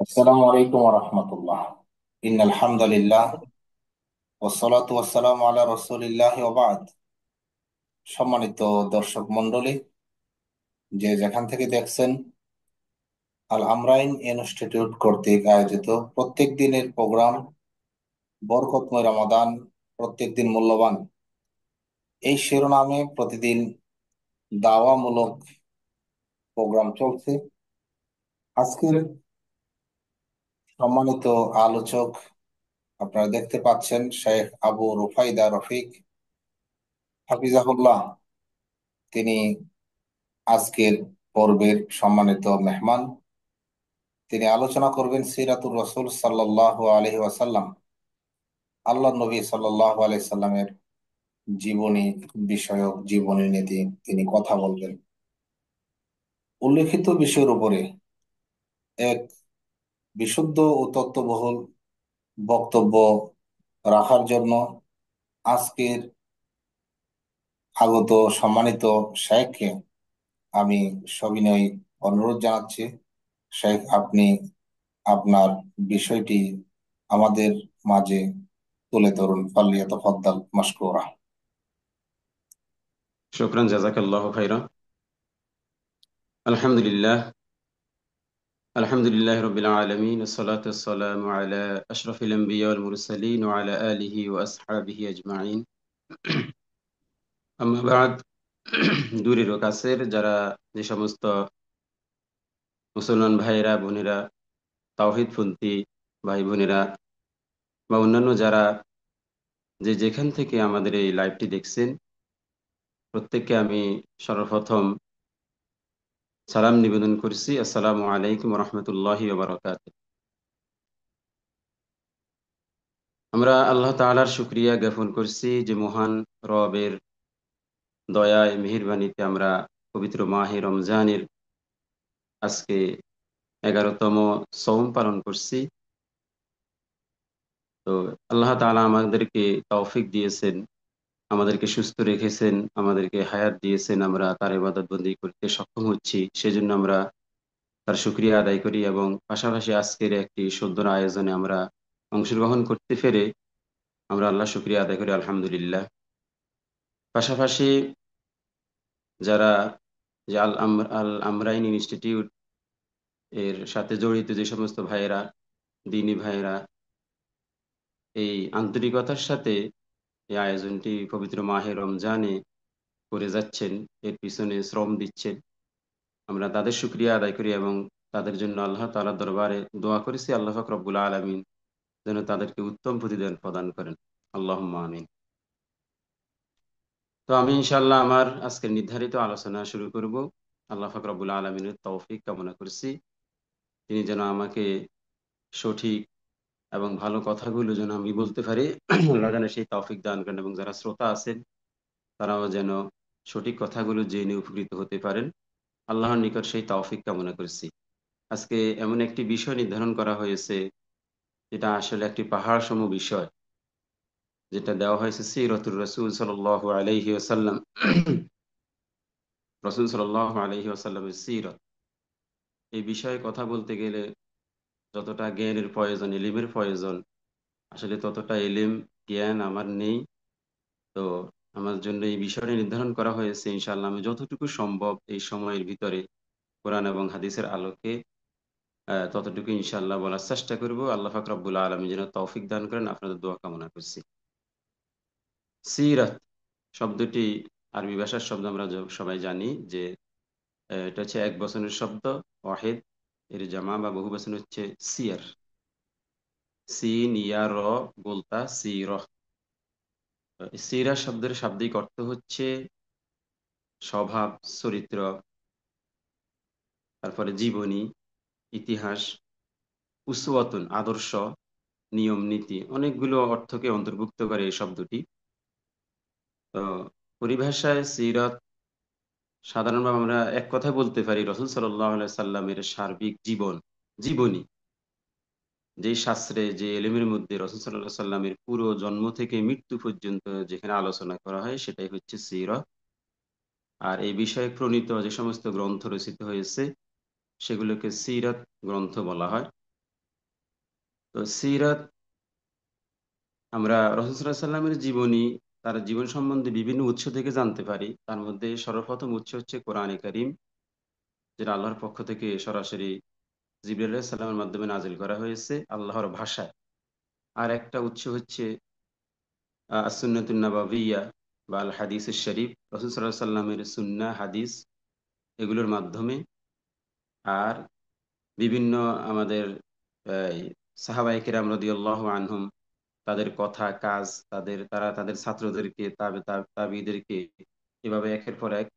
আসসালামু আলাইকুম ওয়া রাহমাতুল্লাহ। ইন্নাল হামদালিল্লাহ ওয়াসসালাতু ওয়াসসালামু আলা রাসূলিল্লাহি ওয়া বা'দ। সম্মানিত দর্শক মণ্ডলী, যে যেখান থেকে দেখছেন, আল আমরাইন ইনস্টিটিউট কর্তৃক আয়োজিত প্রত্যেক দিনের প্রোগ্রাম বরকতময় রমাদান, প্রত্যেক দিন মূল্যবান, এই শিরোনামে প্রতিদিন দাওয়ামূলক প্রোগ্রাম চলছে। আজকের সম্মানিত আলোচক আপনারা দেখতে পাচ্ছেন, শেখ আবু রুফাইদা রফিক হাফিজাহুল্লাহ। তিনি আজকের পর্বের সম্মানিত মেহমান। তিনি আলোচনা করবেন সিরাতুর রসুল সাল্লাল্লাহু আলাইহি ওয়াসাল্লাম, আল্লাহ নবী সাল্লাল্লাহু আলাইহি সাল্লামের জীবনী বিষয়ক জীবনী নীতি তিনি কথা বলবেন। উল্লেখিত বিষয়ের উপরে এক বিশুদ্ধ ও তথ্যবহুল বক্তব্য রাখার জন্য আজকের আগত সম্মানিত শেখকে আমি সবিনয় অনুরোধ জানাচ্ছি। শেখ, আপনি আপনার বিষয়টি আমাদের মাঝে তুলে ধরুন। ফালিয়াতাফাদ্দাল মাশকুরা। شكرا جزاك الله خيرا. الحمد لله. الحمد لله رب العالمين، والصلاة والسلام على أشرف الأنبياء والمرسلين وعلى آله وأصحابه أجمعين. أما بعد, দূরের ও কাছের যারা যে সমস্ত মুসলমান ভাইরা বোনেরা, তাওহীদপন্থী ভাই বোনেরা বা অন্যান্য যারা যে যেখান থেকে আমাদের এই লাইভটি দেখছেন, প্রত্যেককে আমি সর্বপ্রথম সালাম নিবেদন করছি। আসসালামু আলাইকুম ওয়া রাহমাতুল্লাহি ওয়া বারাকাতুহু। আমরা আল্লাহ তাআলার শুকরিয়া জ্ঞাপন করছি যে মহান রবের দয়ায় মেহেরবানিতে আমরা পবিত্র মাহে রমজানের আজকে 11তম সওম পালন করছি। তো আল্লাহ তাআলা আমাদেরকে তৌফিক দিয়েছেন, আমাদেরকে সুস্থ রেখেছেন, আমাদেরকে হায়াত দিয়েছেন, আমরা তার ইবাদত বন্দী করতে সক্ষম হচ্ছি। সেজন্য আমরা তার শুকরিয়া আদায় করি এবং পাশাপাশি আজকের একটি সুন্দর আয়োজনে আমরা অংশগ্রহণ করতে পেরে আমরা আল্লাহ শুকরিয়া আদায় করি, আলহামদুলিল্লাহ। পাশাপাশি যারা যে আল আমরাইন ইনস্টিটিউট এর সাথে জড়িত যে সমস্ত ভাইয়েরা, দিনী ভাইয়েরা এই আন্তরিকতার সাথে এই আয়োজনটি পবিত্র মাহে রমজানে করে যাচ্ছেন, এর পিছনে শ্রম দিচ্ছেন, আমরা তাদের শুকরিয়া আদায় করি এবং তাদের জন্য আল্লাহ তাআলার দরবারে দোয়া করেছি আল্লাহ পাক রব্বুল আলামিন যেন তাদেরকে উত্তম প্রতিদান প্রদান করেন। আল্লাহুম্মা আমিন। তো আমি ইনশাআল্লাহ আমার আজকের নির্ধারিত আলোচনা শুরু করব। আল্লাহ পাক রব্বুল আলামিনের তৌফিক কামনা করছি, তিনি যেন আমাকে সঠিক এবং ভালো কথাগুলো যেন আমি বলতে পারি, আল্লাহ যেন সেই তৌফিক দান করেন এবং যারা শ্রোতা আছেন তারাও যেন সঠিক কথাগুলো জেনে উপকৃত হতে পারেন। আল্লাহর নিকট সেই তৌফিক কামনা করছি। আজকে এমন একটি বিষয় নির্ধারণ করা হয়েছে যেটা আসলে একটি পাহাড় সম বিষয়, যেটা দেওয়া হয়েছে সিরাতুর রাসূল সাল্লাল্লাহু আলাইহি ওয়াসাল্লাম। রাসূল সাল্লাল্লাহু আলাইহি ওয়াসাল্লামের সিরাত, এই বিষয়ে কথা বলতে গেলে যতটা জ্ঞানের প্রয়োজন, ইলমের প্রয়োজন, আসলে ততটা ইলম জ্ঞান আমার নেই। তো আমার জন্য এই বিষয়টা নির্ধারণ করা হয়েছে, ইনশাআল্লাহ আমি যতটুকু সম্ভব এই সময়ের ভিতরে কোরআন এবং হাদিসের আলোকে ততটুকু ইনশাআল্লাহ বলার চেষ্টা করব। আল্লাহ পাক রব্বুল আলামিন যেন তৌফিক দান করেন, আপনাদের দোয়া কামনা করছি। সিরাত শব্দটি আরবি ভাষার শব্দ, আমরা সবাই জানি যে এটা হচ্ছে এক বচনের শব্দ, ওয়াহিদ। এর জামা বা বহু বচন হচ্ছে সিয়ার, সিন ইয়া র গোলতা সিরহ। সিরা শব্দের শাব্দিক অর্থ হচ্ছে স্বভাব, চরিত্র, তারপরে জীবনী, ইতিহাস, উসওয়াতুন আদর্শ, নিয়ম নীতি, অনেকগুলো অর্থকে অন্তর্ভুক্ত করে এই শব্দটি। তো পরিভাষায় সিরাত সাধারণভাবে আমরা এক কথায় বলতে পারি রাসূল সাল্লাল্লাহু আলাইহি সাল্লামের সার্বিক জীবন, জীবনী। যে শাস্ত্রে যে এলেমের মধ্যে রাসূল সাল্লাল্লাহু আলাইহি সাল্লামের পুরো জন্ম থেকে মৃত্যু পর্যন্ত যেখানে আলোচনা করা হয় সেটাই হচ্ছে সিরাত। আর এই বিষয়ে প্রণীত যে সমস্ত গ্রন্থ রচিত হয়েছে সেগুলোকে সিরাত গ্রন্থ বলা হয়। তো সিরাত, আমরা রাসূল সাল্লাল্লাহু আলাইহি সাল্লামের জীবনী, তার জীবন সম্বন্ধে বিভিন্ন উৎস থেকে জানতে পারি। তার মধ্যে সর্বপ্রথম উৎস হচ্ছে কোরআনে কারীম, যেটা আল্লাহর পক্ষ থেকে সরাসরি জিবরাইল আলাইহিস সালামের মাধ্যমে নাজিল করা হয়েছে আল্লাহর ভাষায়। আর একটা উৎস হচ্ছে সুন্নাতুন নাবাবিয়্যা বা আল হাদিসুশ শরীফ, রাসূল সাল্লাল্লাহু আলাইহি সাল্লামের সুন্নাহ হাদিস, এগুলোর মাধ্যমে। আর বিভিন্ন আমাদের এই সাহাবায়ে কেরাম রাদিয়াল্লাহু আনহুম, তাদের কথা কাজ, তারা তাদের ছাত্রদেরকে তাবিঈদেরকে এভাবে একের পর এক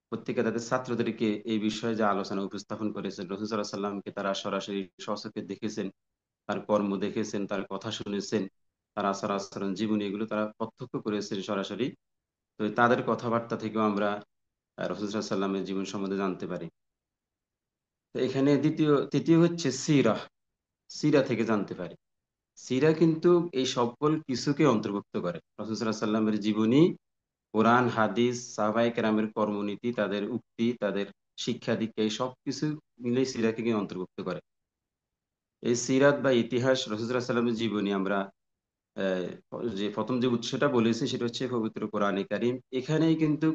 প্রত্যেকে তাদের ছাত্রদেরকে এই বিষয়ে যে আলোচনা উপস্থাপন করেছেন, রাসূল সাল্লাল্লাহু আলাইহি সাল্লামকে তারা সরাসরি স্বচক্ষে দেখেছেন, তার কর্ম দেখেছেন, তার কথা শুনেছেন, তার আচার আচরণ জীবনী, এগুলো তারা প্রত্যক্ষ করেছেন সরাসরি। তো তাদের কথাবার্তা থেকেও আমরা রাসূল সাল্লাল্লাহু আলাইহি সাল্লামের জীবন সম্বন্ধে জানতে পারি। তো এখানে তৃতীয় হচ্ছে সিরাহ, সিরা থেকে জানতে পারি। সিরা কিন্তু এই সকল কিছুকে অন্তর্ভুক্ত করে। রাসূল সাল্লাল্লাহু আলাইহি সাল্লামের জীবনী, কোরআন, হাদিস, সাহাবায়ে কেরামের কর্মনীতি, তাদের উক্তি, তাদের শিক্ষা দীক্ষা, এই সবকিছু মিলেই সিরাকে অন্তর্ভুক্ত করে। এই সিরাত বা ইতিহাস, রাসূল সাল্লাল্লাহু আলাইহি সাল্লামের জীবনী আমরা যে প্রথম যে উৎসটা বলেছি সেটা হচ্ছে পবিত্র কোরআনে কারীম। এখানেই কিন্তু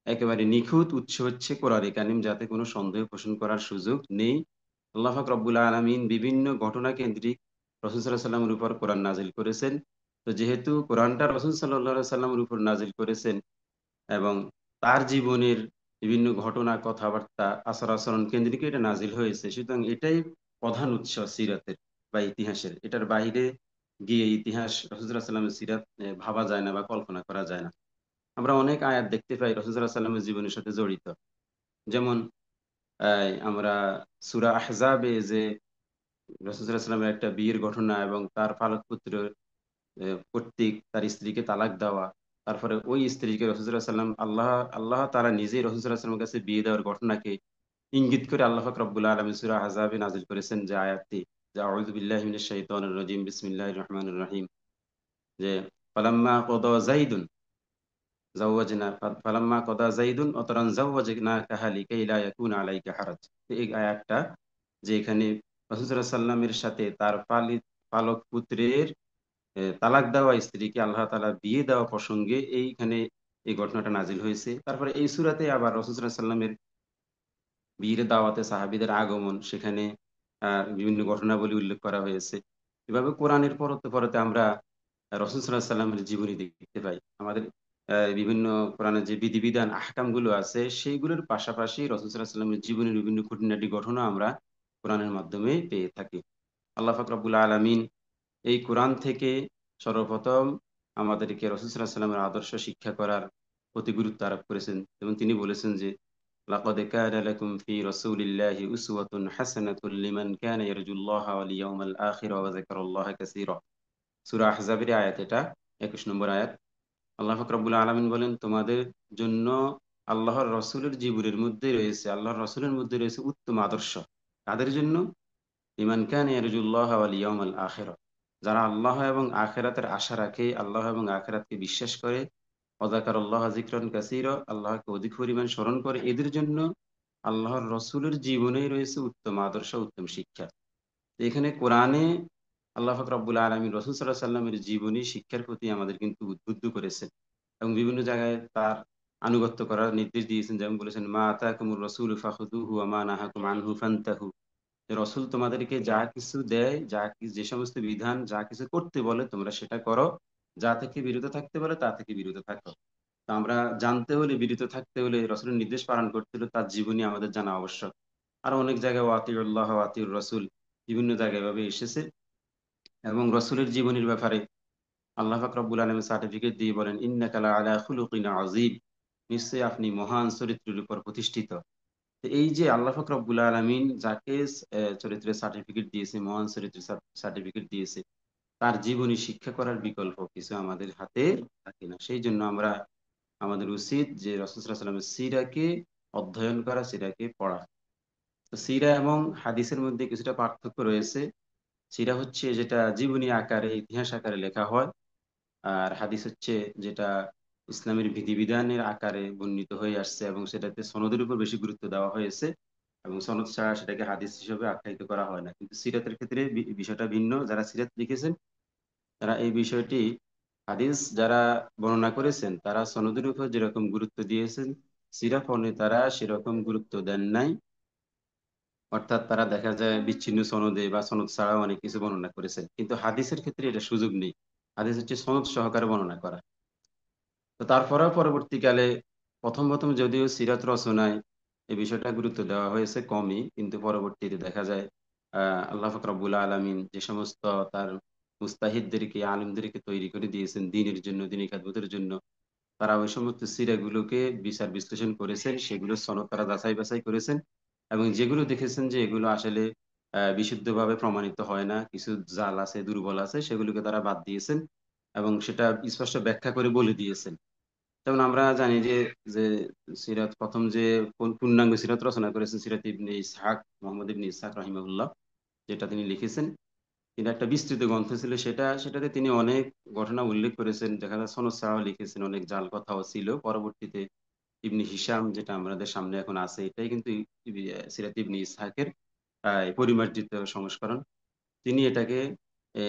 একেবারে নিখুঁত উৎস হচ্ছে কোরআনে কারীম, যাতে কোনো সন্দেহ পোষণ করার সুযোগ নেই। আল্লাহ পাক রব্বুল আলামিন বিভিন্ন ঘটনা কেন্দ্রিক রাসূল সাল্লাল্লাহু আলাইহি সাল্লামের উপর কোরআন নাজিল করেছেন। তো যেহেতু কোরআনটা রাসূল সাল্লাল্লাহু আলাইহি সাল্লামের উপর নাজিল করেছেন এবং তার জীবনের বিভিন্ন ঘটনা, কথাবার্তা, আচার-আচরণ কেন্দ্রিক এটা নাজিল হয়েছে, সুতরাং এটাই প্রধান উৎস সিরাতের বা ইতিহাসের। এটার বাইরে গিয়ে ইতিহাস, রাসূল সাল্লাল্লাহু আলাইহি সাল্লামের সিরাত ভাবা যায় না বা কল্পনা করা যায় না। আমরা অনেক আয়াত দেখতে পাই রাসূল সাল্লাল্লাহু আলাইহি সাল্লামের জীবনের সাথে জড়িত। যেমন আমরা সূরা আহজাবে যে রাসূল সাল্লাল্লাহু আলাইহি সাল্লামের একটা বিয়ের ঘটনা এবং তার পালক পুত্র কর্তৃক তার স্ত্রীকে তালাক দেওয়া। তারপরে ওই স্ত্রীকে রাসূল সাল্লাল্লাহু আলাইহি সাল্লাম আল্লাহ তাআলা নিজেই রাসূল সাল্লাল্লাহু আলাইহি সাল্লামের কাছে বিয়ে দেওয়ার ঘটনাকে ইঙ্গিত করে আল্লাহ পাক রব্বুল আলামিন সূরা আহজাবে নাযিল করেছেন যে আয়াতটি, যে আউযু বিল্লাহি মিনাশ শাইতানির রাজিম, বিসমিল্লাহির রহমানির রহিম, যে ফালাম্মা ক্বাদা যাইদুন ফালাম্মা ক্বাদা যাইদুন ওয়াতারান যাওয়াজনাকাহা লিকাই লা ইয়াকুনা আলাইকা হারাজ। তো এই আয়াতটা, যে এখানে রাসূল সাল্লাল্লাহু আলাইহি সাল্লামের সাথে তার পালক পুত্রের তালাক দেওয়া স্ত্রীকে আল্লাহ তাআলা বিয়ে দেওয়া প্রসঙ্গে এইখানে এই ঘটনাটা নাজিল হয়েছে। তারপরে এই সূরাতে আবার রাসূল সাল্লাল্লাহু আলাইহি সাল্লামের বিয়ের দাওয়াতে সাহাবীদের আগমন, সেখানে বিভিন্ন ঘটনাবলী উল্লেখ করা হয়েছে। এভাবে কোরআনের পরতে পরতে আমরা রাসূল সাল্লাল্লাহু আলাইহি সাল্লামের জীবনী দেখতে পাই। আমাদের বিভিন্ন কোরআনের যে বিধিবিধান আহকাম গুলো আছে সেইগুলোর পাশাপাশি রাসূল সাল্লাল্লাহু আলাইহি সাল্লামের জীবনের বিভিন্ন খুঁটিনাটি ঘটনা আমরা কোরআনের মাধ্যমে পেয়ে থাকি। আল্লাহ পাক রব্বুল আলামিন এই কোরআন থেকে সর্বপ্রথম আমাদেরকে রাসূল সাল্লাল্লাহু আলাইহি সাল্লামের আদর্শ শিক্ষা করার প্রতি গুরুত্ব আরোপ করেছেন এবং তিনি বলেছেন যে লাকাদ কানা লাকুম ফি রাসূলিল্লাহি উসওয়াতুন হাসানাতুন লিমান কানা ইয়ারজুল্লাহা ওয়াল ইয়াউমাল আখির ওয়া যাকারাল্লাহা কাসীরা। সূরা আহজাবের আয়াত এটা, 21 নম্বর আয়াত। আল্লাহ পাক রব্বুল আলামিন বলেন, তোমাদের জন্য আল্লাহর রাসূলের জীবনের মধ্যে রয়েছে, আল্লাহর রাসূলের মধ্যে রয়েছে উত্তম আদর্শ। কাদের জন্য? লিমান কানা ইয়ারজুল্লাহা ওয়াল ইয়াউমাল আখির, যারা আল্লাহ এবং আখিরাতের আশা রাখে, আল্লাহ এবং আখিরাতকে বিশ্বাস করে, ওয়া যাকারাল্লাহা যিকরান কাসীরা, আল্লাহকে অধিক পরিমাণ স্মরণ করে, এদের জন্য আল্লাহর রাসূলের জীবনেই রয়েছে উত্তম আদর্শ, উত্তম শিক্ষা। এখানে কোরআনে আল্লাহ পাক রব্বুল আলামিন রাসূল সাল্লাল্লাহু আলাইহি সাল্লামের জীবনী শিক্ষার প্রতি আমাদের কিন্তু উদ্বুদ্ধ করেছেন এবং বিভিন্ন জায়গায় তার আনুগত্য করার নির্দেশ দিয়েছেন। যেমন বলেছেন, মা আতাকুমুর রাসূলু ফাখুযুহু ওয়া মা নাহাকুম আনহু ফান্তাহু, যে রসুল তোমাদেরকে যা কিছু দেয়, যে সমস্ত বিধান, যা কিছু করতে বলে তোমরা সেটা করো, যা থেকে বিরত থাকতে বলে তা থেকে বিরত থাকো। তো আমরা জানতে হলে, বিরত থাকতে হলে, রসুলের নির্দেশ পালন করতে হলে তার জীবনী আমাদের জানা আবশ্যক। আর অনেক জায়গায় ওয়াতিউল্লাহ ওয়াতিউর রসুল বিভিন্ন জায়গায় এভাবে এসেছে এবং রসুলের জীবনীর ব্যাপারে আল্লাহ পাক রব্বুল আলামিন সার্টিফিকেট দিয়ে বলেন, ইন্নাকা লা আলা খুলুকিন আযীম, নিশ্চয়ই আপনি মহান চরিত্রের উপর প্রতিষ্ঠিত। তো এই যে আল্লাহ পাক রব্বুল আলামিন যাকে চরিত্রের সার্টিফিকেট দিয়েছে, মহান চরিত্রের সার্টিফিকেট দিয়েছে, তার জীবনী শিক্ষা করার বিকল্প কিছু আমাদের হাতে থাকে না। সেই জন্য আমাদের উচিত যে রাসূল সাল্লাল্লাহু আলাইহি ওয়াসাল্লামের সিরাকে অধ্যয়ন করা, সিরাকে পড়া। তো সিরা এবং হাদিসের মধ্যে কিছুটা পার্থক্য রয়েছে। সিরা হচ্ছে যেটা জীবনী আকারে, ইতিহাস আকারে লেখা হয়, আর হাদিস হচ্ছে যেটা ইসলামের বিধিবিধানের আকারে বর্ণিত হয়ে আসছে এবং সেটাতে সনদের উপর বেশি গুরুত্ব দেওয়া হয়েছে। এবং সনদ ছাড়া সেটাকে হাদিস হিসেবে আখ্যায়িত করা হয় না। কিন্তু সিরাতের ক্ষেত্রে বিষয়টা ভিন্ন। যারা সিরাত লিখেছেন তারা এই বিষয়টি, হাদিস যারা বর্ণনা করেছেন তারা সনদের উপর যেরকম গুরুত্ব দিয়েছেন, সিরাত তারা সেরকম গুরুত্ব দেন নাই। অর্থাৎ তারা দেখা যায় বিচ্ছিন্ন সনদে বা সনদ ছাড়াও অনেক কিছু বর্ণনা করেছেন, কিন্তু হাদিসের ক্ষেত্রে এটা সুযোগ নেই। হাদিস হচ্ছে সনদ সহকারে বর্ণনা করা। তো তারপরেও পরবর্তীকালে প্রথম প্রথম যদিও সিরাত রচনায় এই বিষয়টা গুরুত্ব দেওয়া হয়েছে কমই, কিন্তু পরবর্তীতে দেখা যায় আল্লাহ পাক রব্বুল আলামিন যে সমস্ত তার মুস্তাহিদদেরকে, আলিমদেরকে তৈরি করে দিয়েছেন দিনের জন্য, দিনী খেদমতের জন্য, তারা ওই সমস্ত সিরাগুলোকে বিচার বিশ্লেষণ করেছেন, সেগুলো সনদ তারা যাচাই বাছাই করেছেন, এবং যেগুলো দেখেছেন যে এগুলো আসলে বিশুদ্ধভাবে প্রমাণিত হয় না, কিছু জাল আছে, দুর্বল আছে, সেগুলোকে তারা বাদ দিয়েছেন এবং সেটা স্পষ্ট ব্যাখ্যা করে বলে দিয়েছেন। যেমন আমরা জানি যে যে সিরাত প্রথম যে পূর্ণাঙ্গ সিরাত রচনা করেছেন সিরাত ইবনে ইসহাক, মোহাম্মদ ইবনে ইসহাক রাহিমাহুল্লাহ, যেটা তিনি লিখেছেন, তিনি একটা বিস্তৃত গ্রন্থ ছিল সেটা, সেটাতে তিনি অনেক ঘটনা উল্লেখ করেছেন, দেখা যায় সনদ ছাড়াও লিখেছেন, অনেক জাল কথাও ছিল। পরবর্তীতে ইবনে হিশাম, যেটা আমাদের সামনে এখন আছে, এটাই কিন্তু সিরাত ইবনে ইসহাকের পরিমার্জিত সংস্করণ। তিনি এটাকে,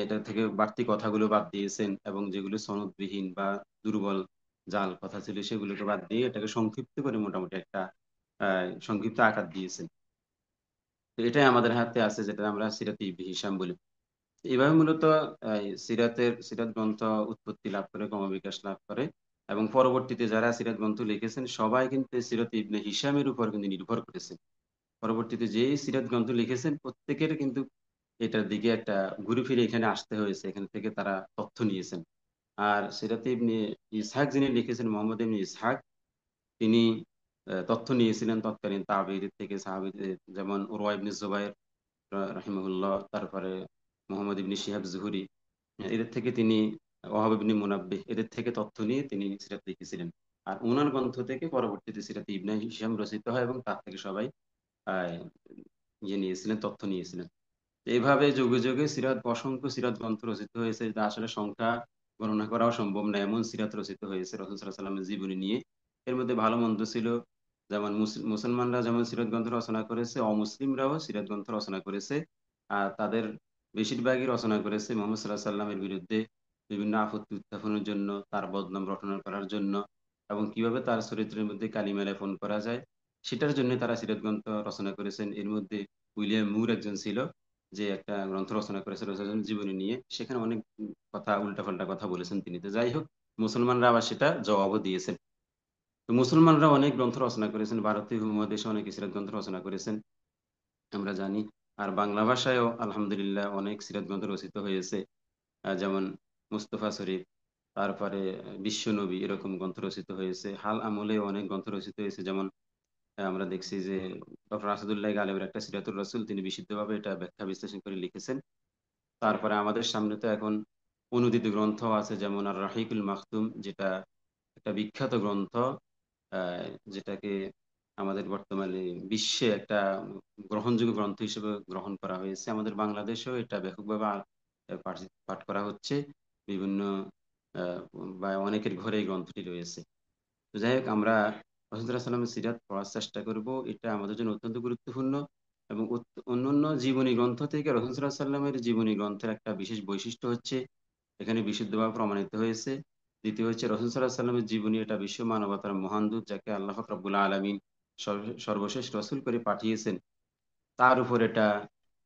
এটা থেকে বাড়তি কথাগুলো বাদ দিয়েছেন এবং যেগুলো সনদবিহীন বা দুর্বল জাল কথা ছিল সেগুলোকে বাদ দিয়ে এটাকে সংক্ষিপ্ত করে মোটামুটি একটা সংক্ষিপ্ত আকার দিয়েছেন। তো এটাই আমাদের হাতে আছে, যেটা আমরা সিরাতে ইবনে হিশাম বলি। এইভাবে মূলত সিরাত গ্রন্থ উৎপত্তি লাভ করে, ক্রমবিকাশ লাভ করে, এবং পরবর্তীতে যারা সিরাত গ্রন্থ লিখেছেন সবাই কিন্তু সিরাত ইবনে হিশামের উপর কিন্তু নির্ভর করেছেন। পরবর্তীতে যে সিরাত গ্রন্থ লিখেছেন প্রত্যেকের কিন্তু এটার দিকে একটা ঘুরে ফিরে এখানে আসতে হয়েছে, এখান থেকে তারা তথ্য নিয়েছেন। আর সিরাতে ইবনে ইসহাক যিনি লিখেছেন, মোহাম্মদ ইবনে ইসহাক, তিনি তথ্য নিয়েছিলেন তৎকালীন তাবেঈদের থেকে, সাহাবীদের, যেমন উরওয়া ইবনে জুবাইর রাহিমাহুল্লাহ, তারপরে মোহাম্মদ ইবনে শিহাব জুহরি, এদের থেকে তিনি, ওয়াহাব ইবনে মুনাব্বিহ, এদের থেকে তথ্য নিয়ে তিনি সিরাত লিখেছিলেন। আর ওনার গ্রন্থ থেকে পরবর্তীতে সিরাত ইবনে হিশাম রচিত হয় এবং তার থেকে সবাই আহ, ইয়ে নিয়েছিলেন, তথ্য নিয়েছিলেন। এইভাবে যুগে যুগে অসংখ্য সিরাত গ্রন্থ রচিত হয়েছে, যা আসলে সংখ্যা গণনা করাও সম্ভব না, এমন সিরাত রচিত হয়েছে রাসূল সাল্লাল্লাহু আলাইহি ওয়াসাল্লামের জীবনী নিয়ে। এর মধ্যে ভালো মন্দ ছিল, যেমন মুসলমানরা যেমন সিরাত গ্রন্থ রচনা করেছে, অমুসলিমরাও সিরাত গ্রন্থ রচনা করেছে। আর তাদের বেশিরভাগই রচনা করেছে মুহাম্মদ সাল্লাল্লাহু আলাইহি সাল্লামের বিরুদ্ধে, বিভিন্ন আপত্তি উত্থাপনের জন্য, তার বদনাম রটনা করার জন্য, এবং কিভাবে তার চরিত্রের মধ্যে কালিমা লেপন করা যায় সেটার জন্য তারা সিরাত গ্রন্থ রচনা করেছেন। এর মধ্যে উইলিয়াম মুর একজন ছিল, যে একটা গ্রন্থ রচনা করেছে রাসূলের জীবনী নিয়ে, সেখানে অনেক কথা, উল্টাপাল্টা কথা বলেছেন তিনি। তো যাই হোক, মুসলমানরা আবার সেটা জবাবও দিয়েছেন। তো মুসলমানরা অনেক গ্রন্থ রচনা করেছেন, ভারতীয় উপমহাদেশে অনেক সিরাত গ্রন্থ রচনা করেছেন, আমরা জানি। আর বাংলা ভাষায়ও আলহামদুলিল্লাহ অনেক সিরাত গ্রন্থ রচিত হয়েছে, যেমন মুস্তফা শরীফ, তারপরে বিশ্ব নবী, এরকম গ্রন্থ রচিত হয়েছে। হাল আমলে অনেক গ্রন্থ রচিত হয়েছে, যেমন আমরা দেখছি যে ডক্টর আসাদুল্লাহ গালেবের একটা সিরাতুর রাসূল, তিনি বিশুদ্ধভাবে এটা ব্যাখ্যা বিশ্লেষণ করে লিখেছেন। তারপরে আমাদের সামনে তো এখন অনুদিত গ্রন্থ আছে, যেমন আর রাহিকুল মাখতুম, যেটা একটা বিখ্যাত গ্রন্থ, আহ, যেটাকে আমাদের বর্তমানে বিশ্বে একটা গ্রহণযোগ্য গ্রন্থ হিসেবে গ্রহণ করা হয়েছে। আমাদের বাংলাদেশেও এটা ব্যাপকভাবে পাঠ পাঠ করা হচ্ছে বিভিন্ন, আহ, বা অনেকের ঘরে এই গ্রন্থটি রয়েছে। তো যাই হোক, আমরা রাসূলুল্লাহ সাল্লামের সিরাত পড়ার চেষ্টা করব, এটা আমাদের জন্য অত্যন্ত গুরুত্বপূর্ণ। এবং অন্যান্য জীবনী গ্রন্থ থেকে রাসূলুল্লাহ সাল্লামের জীবনী গ্রন্থের একটা বিশেষ বৈশিষ্ট্য হচ্ছে এখানে বিশুদ্ধভাবে প্রমাণিত হয়েছে। দ্বিতীয় হচ্ছে রাসূলুল্লাহ সাল্লামের জীবনী, এটা বিশ্ব মানবতার মহান দূত, যাকে আল্লাহ পাক রব্বুল আলামিন সর্বশেষ রসূল করে পাঠিয়েছেন, তার উপর এটা,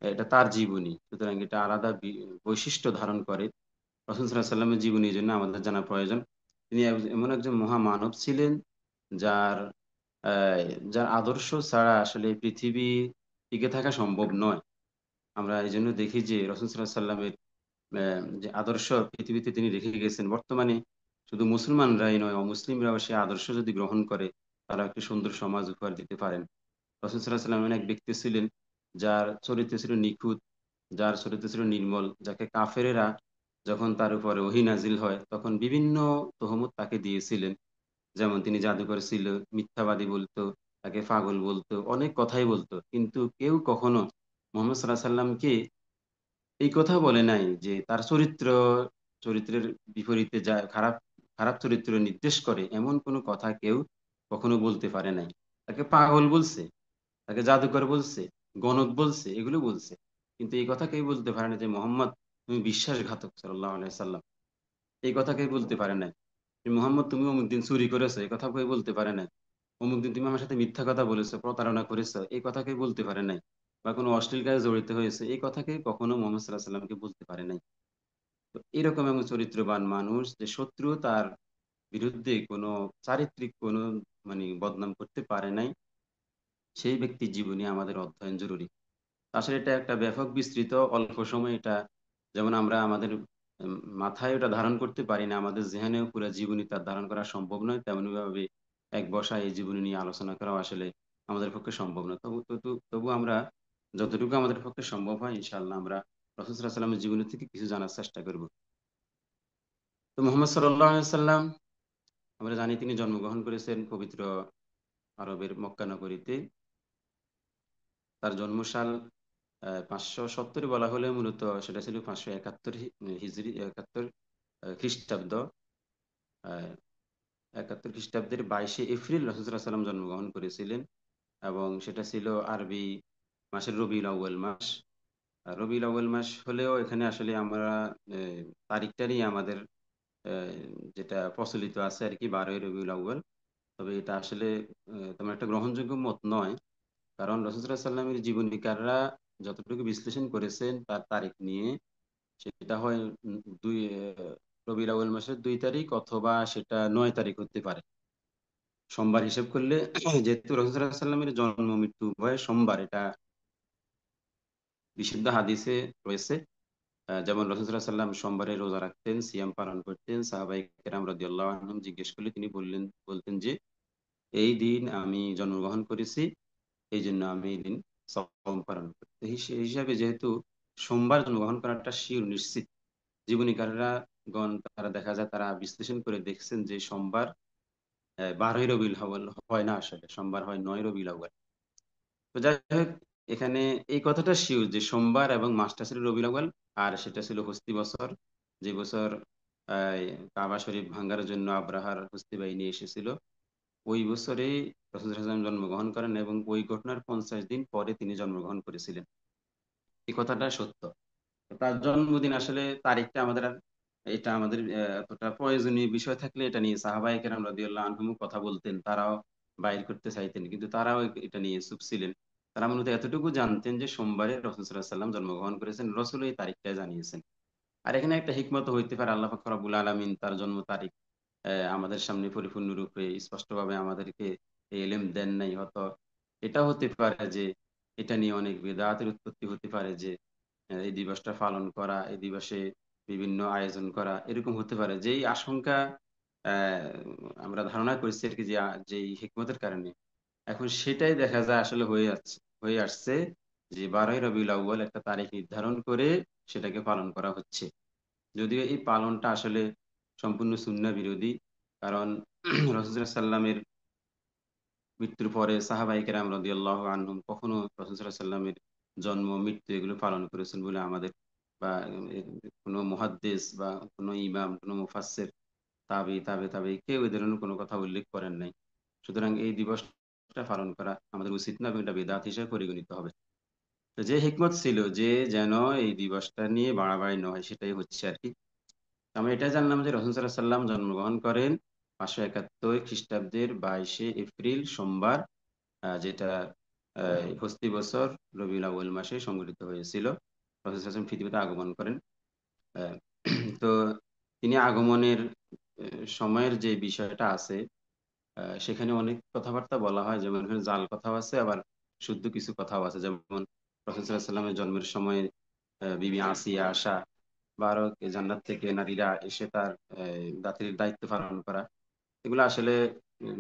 এটা তার জীবনী, সুতরাং এটা আলাদা বৈশিষ্ট্য ধারণ করে। রাসূল সাল্লাল্লাহু আলাইহি ওয়াসাল্লামের জীবনীর জন্য আমাদের জানা প্রয়োজন। তিনি এমন একজন মহামানব ছিলেন, যার আহ, যার আদর্শ ছাড়া আসলে পৃথিবী টিকে থাকা সম্ভব নয়। আমরা এই জন্য দেখি যে রাসূল সাল্লাল্লাহু আলাইহি ওয়াসাল্লামের যে আদর্শ পৃথিবীতে তিনি রেখে গেছেন, বর্তমানে শুধু মুসলমানরাই নয়, অমুসলিমরাও সে আদর্শ যদি গ্রহণ করে, তারা একটি সুন্দর সমাজ উপহার দিতে পারেন। রাসূল সাল্লাল্লাহু আলাইহি ওয়াসাল্লাম এমন এক ব্যক্তি ছিলেন যার চরিত্র ছিল নিখুঁত, যার চরিত্র ছিল নির্মল, যাকে কাফেরেরা যখন তার উপরে ওহী নাজিল হয় তখন বিভিন্ন তোহমত তাকে দিয়েছিলেন। যেমন তিনি জাদুকর ছিল, মিথ্যাবাদী বলতো, তাকে পাগল বলতো, অনেক কথাই বলতো, কিন্তু কেউ কখনো মুহাম্মদ সাল্লাল্লাহু আলাইহি সাল্লামকে এই কথা বলে নাই যে তার চরিত্রের বিপরীতে যা খারাপ, খারাপ চরিত্র নির্দেশ করে এমন কোনো কথা কেউ কখনো বলতে পারে নাই। তাকে পাগল বলছে, তাকে জাদুকর বলছে, গণক বলছে, এগুলো বলছে। কিন্তু এই কথা কেউ বলতে পারে না যে মোহাম্মদ তুমি বিশ্বাসঘাতক সাল্লাল্লাহু আলাইহি সাল্লাম, এই কথা কেউ বলতে পারে না। মোহাম্মদ তুমি অমুক দিন চুরি করেছো, এই কথা কেউ বলতে পারে না। অমুক দিন তুমি আমার সাথে মিথ্যা কথা বলেছো, প্রতারণা করেছো, এই কথা কেউ বলতে পারে নাই। বা কোনো অশ্লীল কাজে জড়িত হয়েছে, এই কথা কেউ কখনো মোহাম্মদ সাল্লাহ সাল্লামকে বলতে পারে নাই। তো এরকম এমন চরিত্রবান মানুষ যে শত্রু তার বিরুদ্ধে কোনো চারিত্রিক কোনো মানে বদনাম করতে পারে নাই, সেই ব্যক্তির জীবনী আমাদের অধ্যয়ন জরুরি। আসলে এটা একটা ব্যাপক বিস্তৃত, অল্প সময় এটা, যেমন আমরা আমাদের মাথায় ওটা ধারণ করতে পারি না, আমাদের জেহানেও পুরো জীবনী তার ধারণ করা সম্ভব নয়, তেমনি ভাবে এক বসায় এই জীবনী নিয়ে আলোচনা করাও আসলে আমাদের পক্ষে সম্ভব নয়। তবু আমরা যতটুকু আমাদের পক্ষে সম্ভব হয় ইনশাআল্লাহ আমরা রাসূল সাল্লাল্লাহু আলাইহি সাল্লামের জীবনী থেকে কিছু জানার চেষ্টা করব। তো মুহাম্মদ সাল্লাল্লাহু আলাইহি সাল্লাম, আমরা জানি তিনি জন্মগ্রহণ করেছেন পবিত্র আরবের মক্কা নগরীতে। তার জন্মসাল 570 বলা হলে মূলত সেটা ছিল 571 হিজরি, 71 খ্রিস্টাব্দ। আহ, 71 খ্রিস্টাব্দের 22শে এপ্রিল রাসূল সাল্লাল্লাহু আলাইহি সাল্লাম জন্মগ্রহণ করেছিলেন। এবং সেটা ছিল আরবি মাসের রবিউল আউয়াল মাস। রবিউল আউয়াল মাস হলেও এখানে আসলে আমরা তারিখটা নিয়ে আমাদের আহ, যেটা প্রচলিত আছে আর কি, 12ই রবিউল আউয়াল। তবে এটা আসলে তেমন একটা গ্রহণযোগ্য মত নয়। কারণ রাসূল সাল্লাল্লাহু আলাইহি সাল্লামের জীবনীকাররা যতটুকু বিশ্লেষণ করেছেন তার তারিখ নিয়ে, সেটা হয় দুই রবিউল আউয়াল মাসের 2 তারিখ, অথবা সেটা 9 তারিখ হতে পারে সোমবার হিসেব করলে। যেহেতু রাসূল সাল্লাল্লাহু আলাইহি সাল্লামের জন্ম মৃত্যু উভয় সোমবার, এটা বিশুদ্ধ হাদিসে রয়েছে। যেমন রাসূল সাল্লাল্লাহু আলাইহি সাল্লাম সোমবারে রোজা রাখতেন, সিয়াম পালন করতেন। সাহাবায়ে কেরাম রাদিয়াল্লাহু আনহুম জিজ্ঞেস করলে তিনি বলতেন যে এই দিন আমি জন্মগ্রহণ করেছি, এই জন্য আমি এই দিন সওম পালন করি। তো সেই হিসাবে যেহেতু সোমবার জন্মগ্রহণ করাটা শিওর নিশ্চিত, জীবনীকাররা গণ তারা দেখা যায় তারা বিশ্লেষণ করে দেখছেন যে সোমবার 12ই রবিউল আউয়াল হয় না, আসলে সোমবার হয় 9ই রবিউল আউয়াল। তো যাই হোক, এখানে এই কথাটা শিওর যে সোমবার এবং মাসটা ছিল রবিউল আউয়াল। আর সেটা ছিল হস্তি বছর, যে বছর আহ কাবা শরীফ ভাঙ্গার জন্য আব্রাহার হস্তি বাহিনী এসেছিল। ওই বছরেই রাসূল সাল্লাল্লাহু আলাইহি ওয়াসাল্লাম জন্মগ্রহণ করেন এবং ওই ঘটনার 50 দিন পরে তিনি জন্মগ্রহণ করেছিলেন। এই কথাটা সত্য। তার জন্মদিন আসলে তারিখটা আমাদের এটা আমাদের এতটা প্রয়োজনীয় বিষয় থাকলে এটা নিয়ে সাহাবায়ে কেরাম রাদিয়াল্লাহু আনহুম কথা বলতেন, তারাও বাইর করতে চাইতেন, কিন্তু তারাও এটা নিয়ে চুপ ছিলেন। তারা মূলত এতটুকু জানতেন যে সোমবারে রাসূল সাল্লাল্লাহু আলাইহি ওয়াসাল্লাম জন্মগ্রহণ করেছেন, রাসূল এই তারিখটা জানিয়েছেন। আর এখানে একটা হিকমত হইতে পারে, আল্লাহ পাক রব্বুল আলামিন তার জন্ম তারিখ আমাদের সামনে পরিপূর্ণ রূপে স্পষ্টভাবে আমাদেরকে এই ইলম দেন নাই। হয়তো এটা হতে পারে যে এটা নিয়ে অনেক বিদআতের উৎপত্তি হতে পারে, যে এই দিবসটা পালন করা, এই দিবসে বিভিন্ন আয়োজন করা, এরকম হতে পারে যেই আশঙ্কা আহ আমরা ধারণা করছি আর কি, যে যে হিকমতের কারণে এখন সেটাই দেখা যায় আসলে হয়ে আসছে, যে 12ই রবিউল আউয়াল একটা তারিখ নির্ধারণ করে সেটাকে পালন করা হচ্ছে। যদিও এই পালনটা আসলে সম্পূর্ণ সুন্নাহ বিরোধী। কারণ রাসূলুল্লাহ সাল্লামের মৃত্যুর পরে সাহাবায়ে কেরাম রাদিয়াল্লাহু আনহুম কখনো রাসূলুল্লাহ সাল্লামের জন্ম মৃত্যু এগুলো পালন করেছেন বলে আমাদের, বা কোনো মুহাদ্দিস বা কোনো ইমাম, কোনো মুফাসসির, তাবে কেউ এ ধরনের কোনো কথা উল্লেখ করেন নাই। সুতরাং এই দিবসটা পালন করা আমাদের উচিত না এবং এটা বিদআত হিসেবে পরিগণিত হবে। তো যে হিকমত ছিল যে যেন এই দিবসটা নিয়ে বাড়াবাড়ি নয়, সেটাই হচ্ছে আর কি। আমরা এটা জানলাম যে রাসূল সাল্লাল্লাহু আলাইহি সাল্লাম জন্মগ্রহণ করেন 571 খ্রিস্টাব্দের 22শে এপ্রিল সোমবার, যেটা হস্তি বছর রবিউল আউয়াল মাসে সংঘটিত হয়েছিল। রাসূল সাল্লাল্লাহু আলাইহি ওয়াসাল্লাম পৃথিবীতে আগমন করেন। আহ, তো তিনি আগমনের সময়ের যে বিষয়টা আছে, সেখানে অনেক কথাবার্তা বলা হয়, যেমন এখানে জাল কথাও আছে, আবার শুদ্ধ কিছু কথাও আছে। যেমন রাসূল সাল্লাল্লাহু আলাইহি ওয়াসাল্লামের জন্মের সময় বিবি আসিয়া আসা, বা আরো জান্নাত থেকে নারীরা এসে তার দাত্রীর দায়িত্ব পালন করা, এগুলো আসলে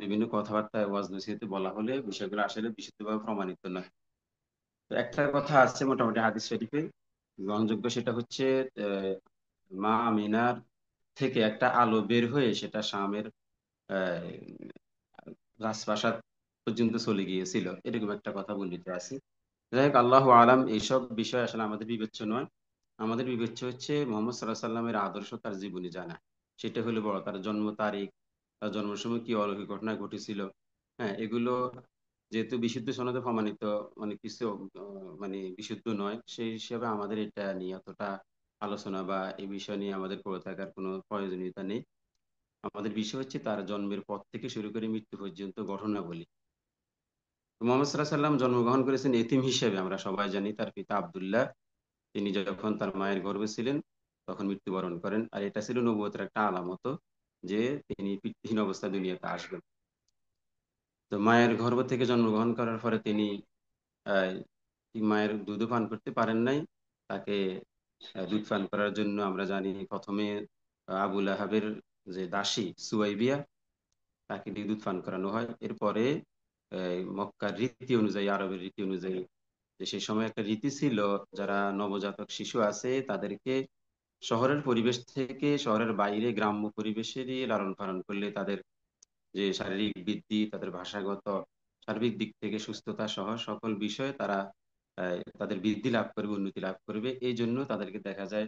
বিভিন্ন কথাবার্তায় ওয়াজ নসিহতে বলা হলে বিষয়গুলো আসলে বিশুদ্ধভাবে প্রমাণিত নয়। তো একটা কথা আছে মোটামুটি হাদিস শরীফে গ্রহণযোগ্য, সেটা হচ্ছে আহ, মা আমিনার থেকে একটা আলো বের হয়ে সেটা শামের আহ, রাজপ্রাসাদ পর্যন্ত চলে গিয়েছিল, এরকম একটা কথা বর্ণিত আছে। যাই হোক, আল্লাহু আলাম, এইসব বিষয় আসলে আমাদের বিবেচ্য নয়। আমাদের বিবেচ্য হচ্ছে মোহাম্মদ সাল্লাহ সাল্লামের আদর্শ, তার জীবনী জানা, সেটা হলো বড়। তার জন্ম তারিখ, তার জন্মের সময় কি অলৌকিক ঘটনা ঘটেছিল, হ্যাঁ, এগুলো যেহেতু বিশুদ্ধ সনদে প্রমাণিত মানে কিছু মানে বিশুদ্ধ নয়, সেই হিসাবে আমাদের এটা নিয়ে অতটা আলোচনা বা এই বিষয় নিয়ে আমাদের পড়ে থাকার কোনো প্রয়োজনীয়তা নেই। আমাদের বিষয় হচ্ছে তার জন্মের পর থেকে শুরু করে মৃত্যু পর্যন্ত ঘটনাবলী। মোহাম্মদ সাল্লাহ সাল্লাম জন্মগ্রহণ করেছেন এতিম হিসেবে, আমরা সবাই জানি। তার পিতা আব্দুল্লাহ, তিনি যখন তার মায়ের গর্ভে ছিলেন তখন মৃত্যুবরণ করেন, আর এটা ছিল নবুয়তের একটা আলামত যে তিনি পিতৃহীন অবস্থায় দুনিয়াতে আসবেন। তো মায়ের গর্ভ থেকে জন্মগ্রহণ করার পরে তিনি আহ, মায়ের দুধও পান করতে পারেন নাই। তাকে দুধ পান করার জন্য আমরা জানি প্রথমে আবুল আহাবের যে দাসী সুয়াইবিয়া, তাকে দিয়ে দুধ পান করানো হয়। এরপরে মক্কার রীতি অনুযায়ী, আরবের রীতি অনুযায়ী, যে সেই সময় একটা রীতি ছিল, যারা নবজাতক শিশু আছে তাদেরকে শহরের পরিবেশ থেকে শহরের বাইরে গ্রাম্য পরিবেশেরই লালন পালন করলে তাদের যে শারীরিক বৃদ্ধি, তাদের ভাষাগত সার্বিক দিক থেকে সুস্থতা সহ সকল বিষয়ে তারা তাদের বৃদ্ধি লাভ করবে, উন্নতি লাভ করবে। এই জন্য তাদেরকে দেখা যায়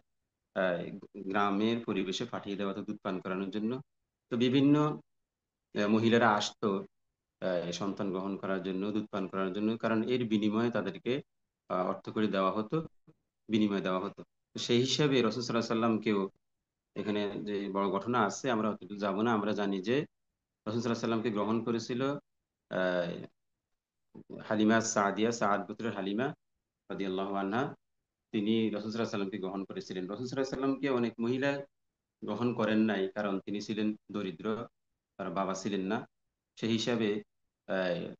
আহ, গ্রামের পরিবেশে পাঠিয়ে দেওয়া হতো দুধ পান করানোর জন্য। তো বিভিন্ন মহিলারা আসতো সন্তান গ্রহণ করার জন্য, দুধ পান করার জন্য, কারণ এর বিনিময়ে তাদেরকে অর্থ করে দেওয়া হতো, বিনিময় দেওয়া হতো। তো সেই হিসাবে রাসূল সাল্লাল্লাহু আলাইহি সাল্লামকেও, এখানে যে বড় ঘটনা আছে আমরা অতটুকু যাবো না, আমরা জানি যে রাসূল সাল্লাল্লাহু আলাইহি সাল্লামকে গ্রহণ করেছিল আহ হালিমা সাদিয়া, সাদ গোত্রের হালিমা রাদিয়াল্লাহু আনহা। তিনি রাসূল সাল্লাল্লাহু আলাইহি সাল্লামকে গ্রহণ করেছিলেন। রাসূল সাল্লাল্লাহু আলাইহি সাল্লামকে অনেক মহিলা গ্রহণ করেন নাই, কারণ তিনি ছিলেন দরিদ্র, তার বাবা ছিলেন না। সেই হিসাবে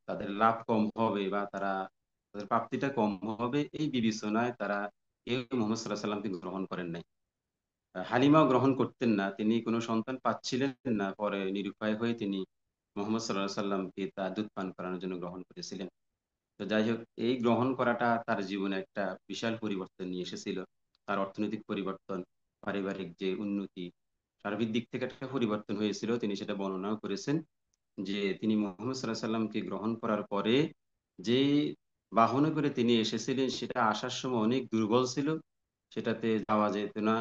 তাদের লাভ কম হবে বা তাদের প্রাপ্তিটা কম হবে, এই বিবেচনায় তারা কেউ মোহাম্মদ সাল্লাহ সাল্লামকে গ্রহণ করেন নাই। হালিমাও গ্রহণ করতেন না, তিনি কোনো সন্তান পাচ্ছিলেন না। পরে নিরুপায় হয়ে তিনি মোহাম্মদ সাল্লাহ সাল্লামকে তার দুধ পান করানোর জন্য গ্রহণ করেছিলেন। তো যাই হোক, এই গ্রহণ করাটা তার জীবনে একটা বিশাল পরিবর্তন নিয়ে এসেছিল। তার অর্থনৈতিক পরিবর্তন, পারিবারিক যে উন্নতি, সার্বিক দিক থেকে একটা পরিবর্তন হয়েছিল, তিনি সেটা বর্ণনাও করেছেন। যে তিনি মোহাম্মদ সাল্লাহ সাল্লামকে গ্রহণ করার পরে যে বাহনে করে তিনি এসেছিলেন, সেটা আসার সময় অনেক দুর্বল ছিল, সেটাতে যাওয়া যেত না।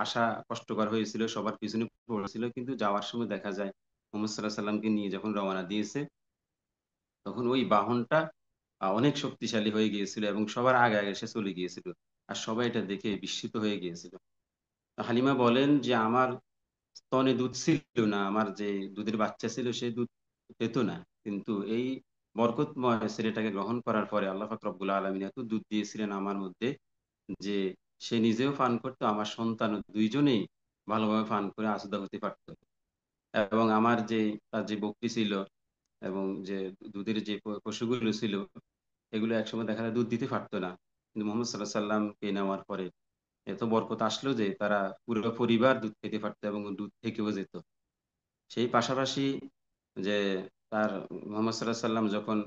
আসা কষ্টকর হয়েছিল, সবার পিছনে পড়েছিল। কিন্তু যাওয়ার সময় দেখা যায় মোহাম্মদ সাল্লাহ সাল্লামকে নিয়ে যখন রওনা দিয়েছে, তখন ওই বাহনটা অনেক শক্তিশালী হয়ে গিয়েছিল এবং সবার আগে আগে সে চলে গিয়েছিল। আর সবাই এটা দেখে বিস্মিত হয়ে গিয়েছিল। হালিমা বলেন যে আমার স্তনে দুধ ছিল না, আমার যে দুধের বাচ্চা ছিল সে দুধ পেত না, কিন্তু এই বরকতময় ছেলেটাকে গ্রহণ করার পরে আল্লাহ পাক রব্বুল আলামিন এত দুধ দিয়েছিলেন আমার মধ্যে যে সে নিজেও পান করতো, আমার সন্তান দুইজনেই ভালোভাবে পান করে আசுদা হতে পারতো। এবং আমার যে তার যে বকরি ছিল এবং যে দুধের যে পশুগুলো ছিল, এগুলো একসময় দেখা যায় দুধ দিতে পারতো না, কিন্তু মোহাম্মদ সাল্লাহ সাল্লামকে নেওয়ার পরে এত বরকত আসলো যে তারা পুরো পরিবার দুধ খেতে পারতো এবং দুধ থেকেও যেত। সেই পাশাপাশি যে তার মোহাম্মদ সাল্লাহ সাল্লাম যখন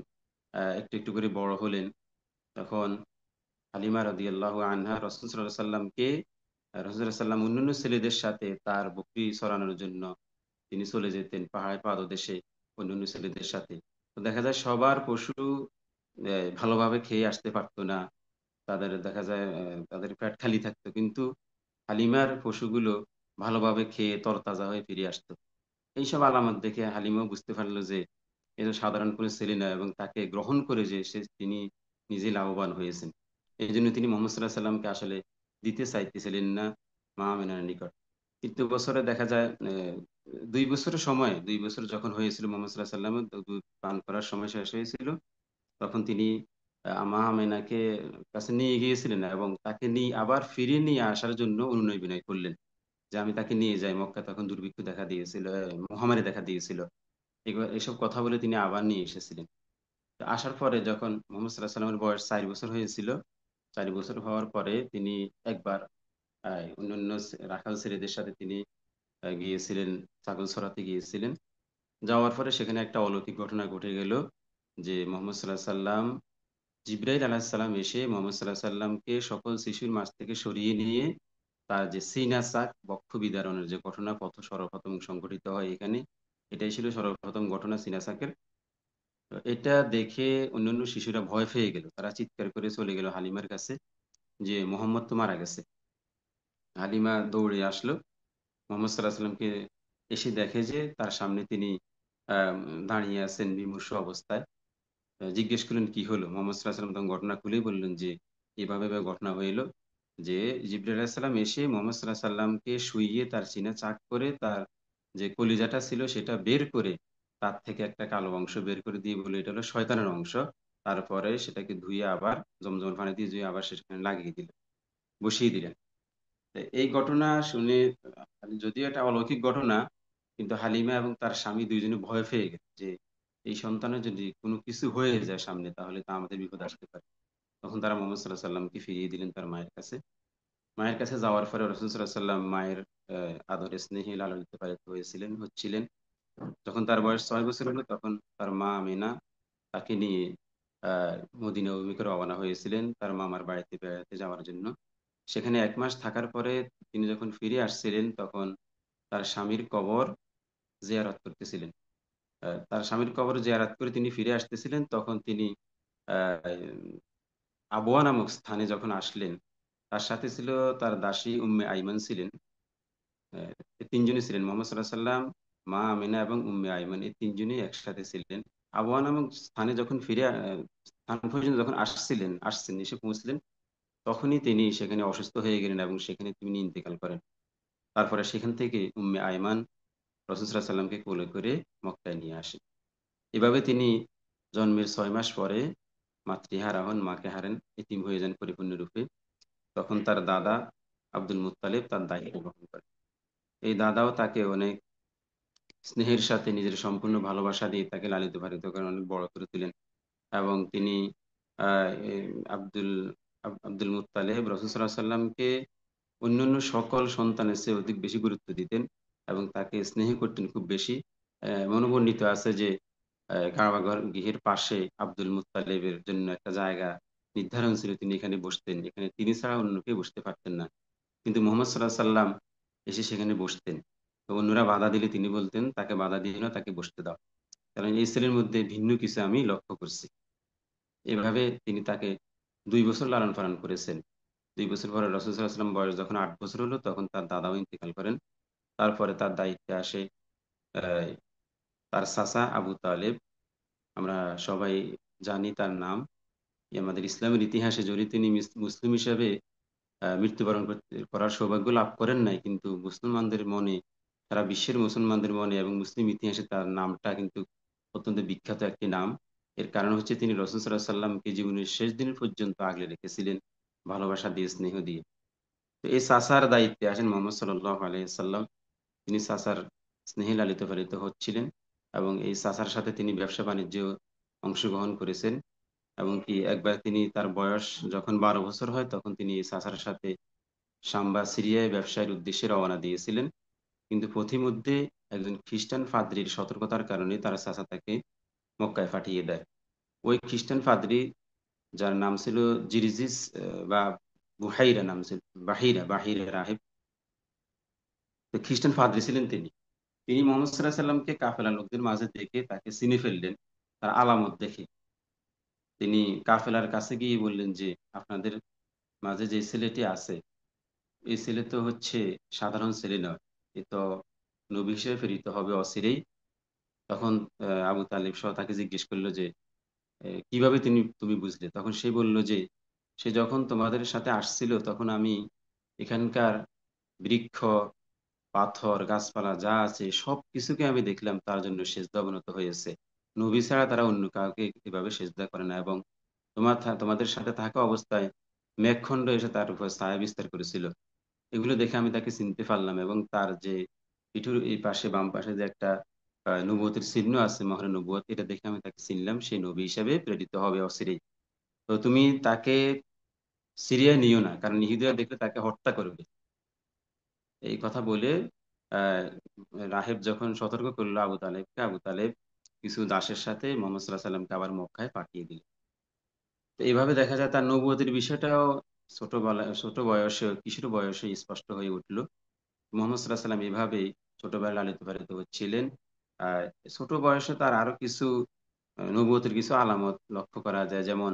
একটু একটু করে বড় হলেন, তখন হালিমা রাদিয়াল্লাহু আনহা রাসূল সাল্লাল্লাহু আলাইহি সাল্লামকে, রাসূল সাল্লাল্লাহু আলাইহি সাল্লাম অন্যান্য ছেলেদের সাথে তার বকরি চরানোর জন্য তিনি চলে যেতেন পাহাড় পাদদেশে অন্যান্য ছেলেদের সাথে। তো দেখা যায় সবার পশু ভালোভাবে খেয়ে আসতে পারতো না, তাদের দেখা যায় তাদের পেট খালি থাকতো, কিন্তু হালিমার পশুগুলো ভালোভাবে খেয়ে তরতাজা হয়ে ফিরে আসতো। এইসব আলামত দেখে হালিমাও বুঝতে পারলো যে এ তো সাধারণ কোনো ছেলে না, এবং তাকে গ্রহণ করে যে তিনি নিজে লাভবান হয়েছেন। এই জন্য তিনি মোহাম্মদ সাল্লাহ সাল্লামকে আসলে দিতে চাইতেছিলেন না মা আমিনার নিকট। তৃতীয় বছরে দেখা যায় 2 বছরের সময়, 2 বছর যখন হয়েছিল মোহাম্মদ সাল্লাহ সাল্লামের দুধ পান করার সময় শেষ হয়েছিল, তখন তিনি মা আমেনাকে কাছে নিয়ে গিয়েছিলেন এবং তাকে নিয়ে আবার ফিরিয়ে নিয়ে আসার জন্য অনুনয় বিনয় করলেন যে আমি তাকে নিয়ে যাই। মক্কা তখন দুর্ভিক্ষ দেখা দিয়েছিল, মহামারী দেখা দিয়েছিল। এসব কথা বলে তিনি আবার নিয়ে এসেছিলেন। তো আসার পরে যখন মোহাম্মদ সাল্লাহ সাল্লামের বয়স 4 বছর হয়েছিল, 4 বছর হওয়ার পরে তিনি একবার অন্যান্য রাখাল ছেলেদের সাথে তিনি গিয়েছিলেন, ছাগল চড়াতে গিয়েছিলেন। যাওয়ার পরে সেখানে একটা অলৌকিক ঘটনা ঘটে গেল যে মোহাম্মদ সাল্লাহ সাল্লাম, জিব্রাইল আলাহিসাল্লাম এসে মোহাম্মদ সাল্লাহ সাল্লামকে সকল শিশুর মাঝ থেকে সরিয়ে নিয়ে তার যে সিনা সাক বক্ষ বিদারণের যে ঘটনা সর্বপ্রথম সংঘটিত হয় এখানে, এটাই ছিল সর্বপ্রথম ঘটনা সিনা সাকের। তো এটা দেখে অন্যান্য শিশুরা ভয় পেয়ে গেল, তারা চিৎকার করে চলে গেল হালিমার কাছে যে মোহাম্মদ তো মারা গেছে। হালিমা দৌড়ে আসলো, মোহাম্মদ সাল্লাহ সাল্লামকে এসে দেখে যে তার সামনে তিনি আহ দাঁড়িয়ে আছেন বিমর্ষ অবস্থায়। জিজ্ঞেস করলেন কি হলো। মোহাম্মদ সাল্লাল্লাহু আলাইহি ওয়াসাল্লাম তখন ঘটনা খুলেই বললেন যে এভাবে এভাবে ঘটনা হইলো, যে জিবরাইল আলাইহিস সালাম এসে মোহাম্মদ সাল্লাল্লাহু আলাইহি সাল্লামকে শুইয়ে তার সিনা চাক করে তার যে কলিজাটা ছিল সেটা বের করে তার থেকে একটা কালো অংশ বের করে দিয়ে বলে এটা হলো শয়তানের অংশ। তারপরে সেটাকে ধুয়ে আবার জমজমের পানি দিয়ে ধুয়ে আবার সেখানে লাগিয়ে দিলেন, বসিয়ে দিলেন। তো এই ঘটনা শুনে যদিও এটা অলৌকিক ঘটনা, কিন্তু হালিমা এবং তার স্বামী দুইজনে ভয় পেয়ে গেল যে এই সন্তানের যদি কোনো কিছু হয়ে যায় সামনে তাহলে তা আমাদের বিপদ আসতে পারে। তখন তারা মোহাম্মদ সাল্লাহ সাল্লামকে ফিরিয়ে দিলেন তার মায়ের কাছে। মায়ের কাছে যাওয়ার পরে রসুল সাল্লাহ সাল্লাম মায়ের আদরে স্নেহে লালন পালিত হচ্ছিলেন। যখন তার বয়স 6 বছর হলো তখন তার মা আমিনা তাকে নিয়ে আহ মদিনা অভিমুখে রওনা হয়েছিলেন তার মামার বাড়িতে বেড়াতে যাওয়ার জন্য। সেখানে 1 মাস থাকার পরে তিনি যখন ফিরে আসছিলেন তখন তার স্বামীর কবর জিয়ারত করতেছিলেন। তার স্বামীর কবর জিয়ারত করে তিনি ফিরে আসতেছিলেন, তখন তিনি আবওয়া নামক স্থানে যখন আসলেন, তার সাথে ছিল তার দাসী উম্মে আইমান ছিলেন। এই তিনজনই ছিলেন, মোহাম্মদ সাল্লাহ সাল্লাম, মা আমিনা এবং উম্মে আইমান, এই তিনজনই একসাথে ছিলেন। আবওয়া নামক স্থানে যখন স্থান পর্যন্ত যখন আসছেন এসে পৌঁছলেন, তখনই তিনি সেখানে অসুস্থ হয়ে গেলেন এবং সেখানে তিনি ইন্তেকাল করেন। তারপরে সেখান থেকে উম্মে আইমান রাসূল সাল্লাল্লাহু আলাইহি সাল্লামকে কোলে করে মক্কায় নিয়ে আসেন। এভাবে তিনি জন্মের 6 মাস পরে মাতৃহারা হন, মাকে হারান, এতিম হয়ে যান পরিপূর্ণরূপে। তখন তার দাদা আব্দুল মুত্তালিব তার দায়িত্ব গ্রহণ করেন। এই দাদাও তাকে অনেক স্নেহের সাথে নিজের সম্পূর্ণ ভালোবাসা দিয়ে তাকে লালিত পালিত করেন, অনেক বড় করে তোলেন। এবং তিনি এই আব্দুল মুত্তালিব রাসূল সাল্লাল্লাহু আলাইহি সাল্লামকে অন্যান্য সকল সন্তানের চেয়ে অধিক বেশি গুরুত্ব দিতেন এবং তাকে স্নেহ করতেন খুব বেশি। মনোবর্ণিত আছে যে কাবাঘর গৃহের পাশে আব্দুল মুত্তালিবের জন্য একটা জায়গা নির্ধারণ ছিল, তিনি এখানে বসতেন, এখানে তিনি ছাড়া অন্য কেউ বসতে পারতেন না। কিন্তু মোহাম্মদ সাল্লাহ সাল্লাম এসে সেখানে বসতেন। তো অন্যরা বাধা দিলে তিনি বলতেন তাকে বাধা দিও না, তাকে বসতে দাও, কারণ এই ছেলের মধ্যে ভিন্ন কিছু আমি লক্ষ্য করছি। এভাবে তিনি তাকে 2 বছর লালন পালন করেছেন। 2 বছর পরে রাসূল সাল্লাল্লাহু আলাইহি ওয়াসাল্লাম বয়স যখন 8 বছর হলো তখন তার দাদাও ইন্তেকাল করেন। তারপরে তার দায়িত্বে আসে আহ, তার চাচা আবু তালেব। আমরা সবাই জানি তার নাম। আমাদের ইসলামের ইতিহাসে যদিও তিনি মুসলিম হিসেবে মৃত্যুবরণ করার সৌভাগ্য লাভ করেন নাই, কিন্তু মুসলমানদের মনে, সারা বিশ্বের মুসলমানদের মনে এবং মুসলিম ইতিহাসে তার নামটা কিন্তু অত্যন্ত বিখ্যাত একটি নাম। এর কারণ হচ্ছে তিনি রাসূল সাল্লাল্লাহু আলাইহি সাল্লামকে জীবনের শেষ দিন পর্যন্ত আগলে রেখেছিলেন ভালোবাসা দিয়ে, স্নেহ দিয়ে। তো এই চাচার দায়িত্বে আসেন মোহাম্মদ সাল্লাল্লাহু আলাইহি সাল্লাম। তিনি চাচার স্নেহে লালিত পালিত হচ্ছিলেন এবং এই চাচার সাথে তিনি ব্যবসা বাণিজ্যে অংশগ্রহণ করেছেন। এবং কি একবার তিনি তার বয়স যখন 12 বছর হয় তখন তিনি এই চাচার সাথে শাম বা সিরিয়ায় ব্যবসায়ের উদ্দেশ্যে রওনা দিয়েছিলেন। কিন্তু পথিমধ্যে একজন খ্রিস্টান পাদ্রীর সতর্কতার কারণে তার চাচা তাকে মক্কায় পাঠিয়ে দেয়। ওই খ্রিস্টান পাদ্রী, যার নাম ছিল জিরজিস বা বুহাইরা নাম ছিল, বাহিরা রাহেব, তো খ্রিস্টান পাদ্রী ছিলেন তিনি। তিনি মোহাম্মদ সাল্লাহ সাল্লামকে কাফেলা লোকদের মাঝে দেখে তাকে চিনে ফেললেন তার আলামত দেখে। তিনি কাফেলার কাছে গিয়ে বললেন যে আপনাদের মাঝে যে ছেলেটি আছে, এই ছেলে তো হচ্ছে সাধারণ ছেলে নয়, এ তো নবী হিসেবে প্রেরিত হবে অচিরেই। তখন আবু তালিব সহ তাকে জিজ্ঞেস করলো যে কিভাবে তুমি বুঝলে? তখন সে বলল যে সে যখন তোমাদের সাথে আসছিল তখন আমি এখানকার বৃক্ষ, পাথর, গাছপালা যা আছে সব কিছুকে আমি দেখলাম তার জন্য সেজদা অবনত হয়েছে। নবী ছাড়া তারা অন্য কাউকে এভাবে সেজদা করে না। এবং তোমাদের সাথে থাকা অবস্থায় মেঘখণ্ড এসে তার উপর ছায়া বিস্তার করেছিল। এগুলো দেখে আমি তাকে চিনতে পারলাম এবং তার যে পিঠুর এই পাশে বাম পাশে যে একটা নবুয়তের চিহ্ন আছে, মহরে নবুয়ত, এটা দেখে আমি তাকে চিনলাম, সেই নবী হিসাবে প্রেরিত হবে অচিরেই। তো তুমি তাকে সিরিয়ায় নিও না, কারণ ইহুদিরা দেখলে তাকে হত্যা করবে। এই কথা বলে আহ রাহেব যখন সতর্ক করলো আবু তালেবকে, আবু তালেব কিছু দাসের সাথে মোহাম্মদ সাল্লাহ সাল্লামকে আবার মক্কায় পাঠিয়ে দিল। তো এইভাবে দেখা যায় তার নবুয়তের বিষয়টাও ছোট বয়সে, কিশোর বয়সে স্পষ্ট হয়ে উঠলো। মোহাম্মদ সাল্লাহ সাল্লাম এভাবেই ছোটবেলায় লালিত পালিত হচ্ছিলেন। আর ছোট বয়সে তার আরো কিছু নবুয়তের কিছু আলামত লক্ষ্য করা যায়, যেমন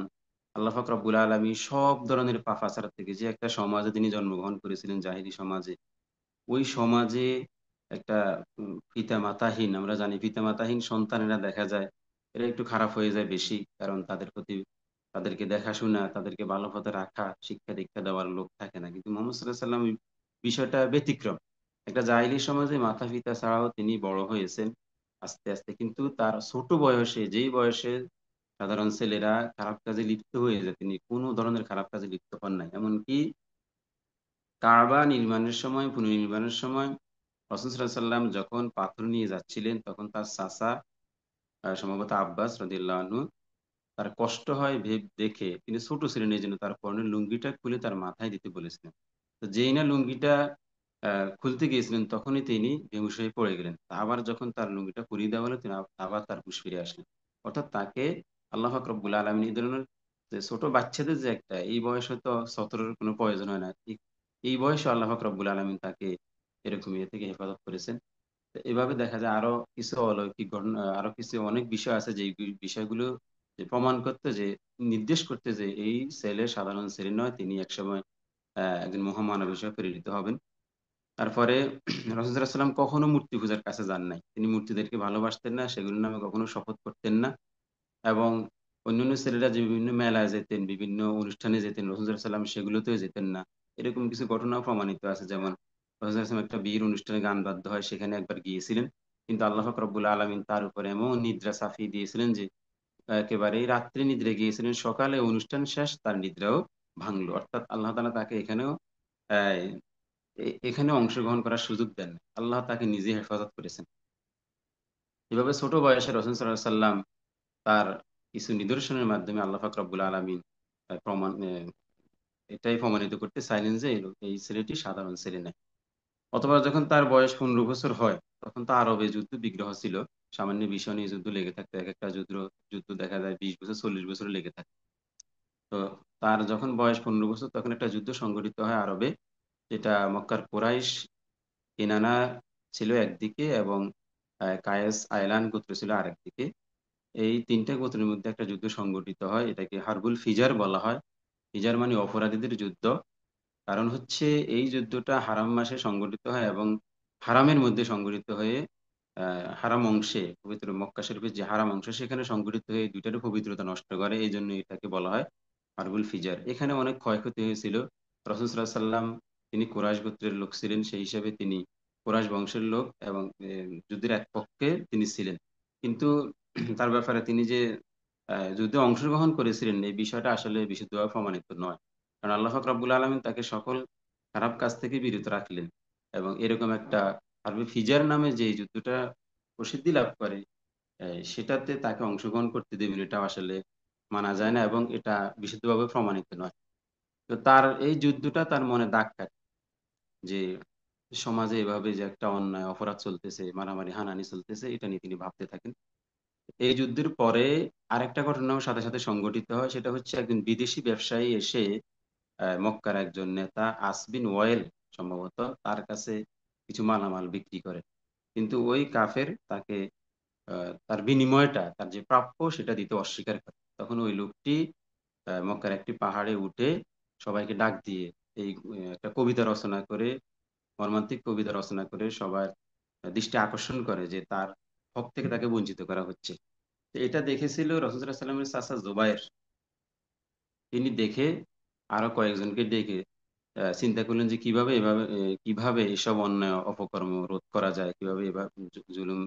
আল্লাহ পাক রব্বুল আলামিন সব ধরনের পাপাচার থেকে, যে একটা সমাজে তিনি জন্মগ্রহণ করেছিলেন, জাহিরি সমাজে, ওই সমাজে একটা পিতা মাতাহীন, আমরা জানি পিতা মাতাহীন সন্তানেরা দেখা যায় এরা একটু খারাপ হয়ে যায় বেশি, কারণ তাদের প্রতি, তাদেরকে দেখাশোনা, তাদেরকে ভালো পথে রাখা, শিক্ষা দীক্ষা দেওয়ার লোক থাকে না। কিন্তু মোহাম্মদ সাল্লাহ সাল্লাম বিষয়টা ব্যতিক্রম। একটা জাহিলি সমাজে মাতা পিতা ছাড়াও তিনি বড় হয়েছেন আস্তে আস্তে, কিন্তু তার ছোট বয়সে, যেই বয়সে সাধারণ ছেলেরা খারাপ কাজে লিপ্ত হয়ে যায়, তিনি কোনো ধরনের খারাপ কাজে লিপ্ত হন নাই। এমনকি কাবা নির্মাণের সময়, পুনর্নির্মাণের সময় রাসূল সাল্লাল্লাহু আলাইহি সাল্লাম যখন পাথর নিয়ে যাচ্ছিলেন, তখন তার চাচা, সম্ভবত আব্বাস রাদিয়াল্লাহু আনহু, তার কষ্ট হয় দেখে তিনি ছোট ছিলেন, এই জন্য তার পরনের লুঙ্গিটা খুলে তার মাথায় দিতে বলেছিলেন। তো যেই না লুঙ্গিটা খুলতে গিয়েছিলেন, তখনই তিনি বেহুশ হয়ে পড়ে গেলেন। তা আবার যখন তার লুঙ্গিটা পরিয়ে দেওয়া হলো, তিনি আবার তার হুঁশ ফিরে আসলেন। অর্থাৎ তাকে আল্লাহ পাক রব্বুল আলামিন এই ধরনের, যে ছোট বাচ্চাদের যে একটা এই বয়সে তো সতরের কোনো প্রয়োজন হয় না, ঠিক এই বয়সে আল্লাহ পাক রব্বুল আলামিন তাকে এরকম ইয়ে থেকে হেফাজত করেছেন। তো এভাবে দেখা যায় আরো কিছু অলৌকিক ঘটনা, আরো কিছু অনেক বিষয় আছে, যে বিষয়গুলো যে প্রমাণ করতে, যে নির্দেশ করতে, যে এই ছেলে সাধারণ ছেলে নয়, তিনি একসময় একজন মহামানব হিসেবে প্রেরিত হবেন। তারপরে রাসূলুল্লাহ সাল্লাল্লাহু আলাইহি ওয়াসাল্লাম কখনো মূর্তি পূজার কাছে যান নাই, তিনি মূর্তিদেরকে ভালোবাসতেন না, সেগুলোর নামে কখনো শপথ করতেন না। এবং অন্যান্য ছেলেরা যে বিভিন্ন মেলায় যেতেন, বিভিন্ন অনুষ্ঠানে যেতেন, রাসূলুল্লাহ সাল্লাল্লাহু আলাইহি ওয়াসাল্লাম সেগুলোতেও যেতেন না। এরকম কিছু ঘটনাও প্রমাণিত আছে। যেমন রাসূলুল্লাহ সাল্লাল্লাহু আলাইহি ওয়াসাল্লাম একটা বিয়ের অনুষ্ঠানে গান বাদ্য হয়, সেখানে একবার গিয়েছিলেন, কিন্তু আল্লাহ পাক রব্বুল আলামিন তার উপরে এমন নিদ্রা চাপিয়ে দিয়েছিলেন যে একেবারেই রাত্রে নিদ্রে গিয়েছিলেন, সকালে অনুষ্ঠান শেষ, তার নিদ্রাও ভাঙলো। অর্থাৎ আল্লাহ তাআলা তাকে এখানেও আহ, এখানে অংশগ্রহণ করার সুযোগ দেন নাই। আল্লাহ তাকে নিজে হেফাজত করেছেন। এভাবে ছোট বয়সে রাসূল সাল্লাল্লাহু আলাইহি ওয়াসাল্লাম তার কিছু নিদর্শনের মাধ্যমে আল্লাহ পাক রব্বুল আলামিন প্রমাণ, এটাই প্রমাণিত করতে চাইলেন যে এই ছেলেটি সাধারণ ছেলে নয়। অথবা যখন তার বয়স 15 বছর হয়, তখন তো আরবে যুদ্ধ বিগ্রহ ছিল, সামান্য বিষয় নিয়ে যুদ্ধ লেগে থাকতো, এক একটা যুদ্ধ যুদ্ধ দেখা যায় 20 বছর 40 বছর লেগে থাকে। তো তার যখন বয়স 15 বছর, তখন একটা যুদ্ধ সংঘটিত হয় আরবে, যেটা মক্কার কুরাইশ, কিনানা ছিল একদিকে, এবং কায়েস আইলান গোত্র ছিল আরেকদিকে। এই তিনটা গোত্রের মধ্যে একটা যুদ্ধ সংঘটিত হয়, এটাকে হারবুল ফিজার বলা হয়। ফিজার মানে অপরাধীদের যুদ্ধ। কারণ হচ্ছে এই যুদ্ধটা হারাম মাসে সংঘটিত হয়, এবং হারামের মধ্যে সংঘটিত হয়ে হারাম অংশে, পবিত্র মক্কা শরীফের যে হারাম অংশ, সেখানে সংঘটিত হয়ে দুইটারও পবিত্রতা নষ্ট করে, এই জন্য এটাকে বলা হয় হারবুল ফিজার। এখানে অনেক ক্ষয়ক্ষতি হয়েছিল। রাসূল সাল্লাল্লাহু আলাইহি সাল্লাম, তিনি কুরাইশ গোত্রের লোক ছিলেন, সেই হিসাবে তিনি কুরাইশ বংশের লোক, এবং যুদ্ধের এক পক্ষে তিনি ছিলেন। কিন্তু তার ব্যাপারে তিনি যে যুদ্ধে অংশগ্রহণ করেছিলেন, এই বিষয়টা আসলে বিশুদ্ধভাবে প্রমাণিত নয়। কারণ আল্লাহ পাক রব্বুল আলামিন তাকে সকল খারাপ কাজ থেকে বিরত রাখলেন। এবং এরকম একটা হারবে ফিজার নামে যে এই যুদ্ধটা প্রসিদ্ধি লাভ করে, সেটাতে তাকে অংশগ্রহণ করতে দেবেন, এটা আসলে মানা যায় না, এবং এটা বিশুদ্ধভাবে প্রমাণিত নয়। তো তার এই যুদ্ধটা তার মনে দাগ কাটে, যে সমাজে এভাবে যে একটা অন্যায় অপরাধ চলতেছে, মারামারি হানাহানি চলতেছে, এটা নিয়ে তিনি ভাবতে থাকেন। এই যুদ্ধের পরে আরেকটা ঘটনাও সাথে সাথে সংঘটিত হয়, সেটা হচ্ছে একজন বিদেশি ব্যবসায়ী এসে মক্কার একজন নেতা আসবিন ওয়েল, সম্ভবত তার কাছে কিছু মালামাল বিক্রি করে। কিন্তু ওই কাফের তাকে তার বিনিময়টা, তার যে প্রাপ্য, সেটা দিতে অস্বীকার করে। তখন ওই লোকটি মক্কার একটি পাহাড়ে উঠে সবাইকে ডাক দিয়ে এই একটা কবিতা রচনা করে, মর্মান্তিক কবিতা রচনা করে সবার দৃষ্টি আকর্ষণ করে যে তার হক থেকে তাকে বঞ্চিত করা হচ্ছে। তো এটা দেখেছিল রাসূলুল্লাহ সাল্লাল্লাহু আলাইহি ওয়াসাল্লামের চাচা জুবায়ের। তিনি দেখে আরো কয়েকজনকে ডেকে চিন্তা করলেন যে কিভাবে এভাবে কিভাবে এসব অন্যায় অপকর্ম রোধ করা যায়, কিভাবে এভাবে জুলুম,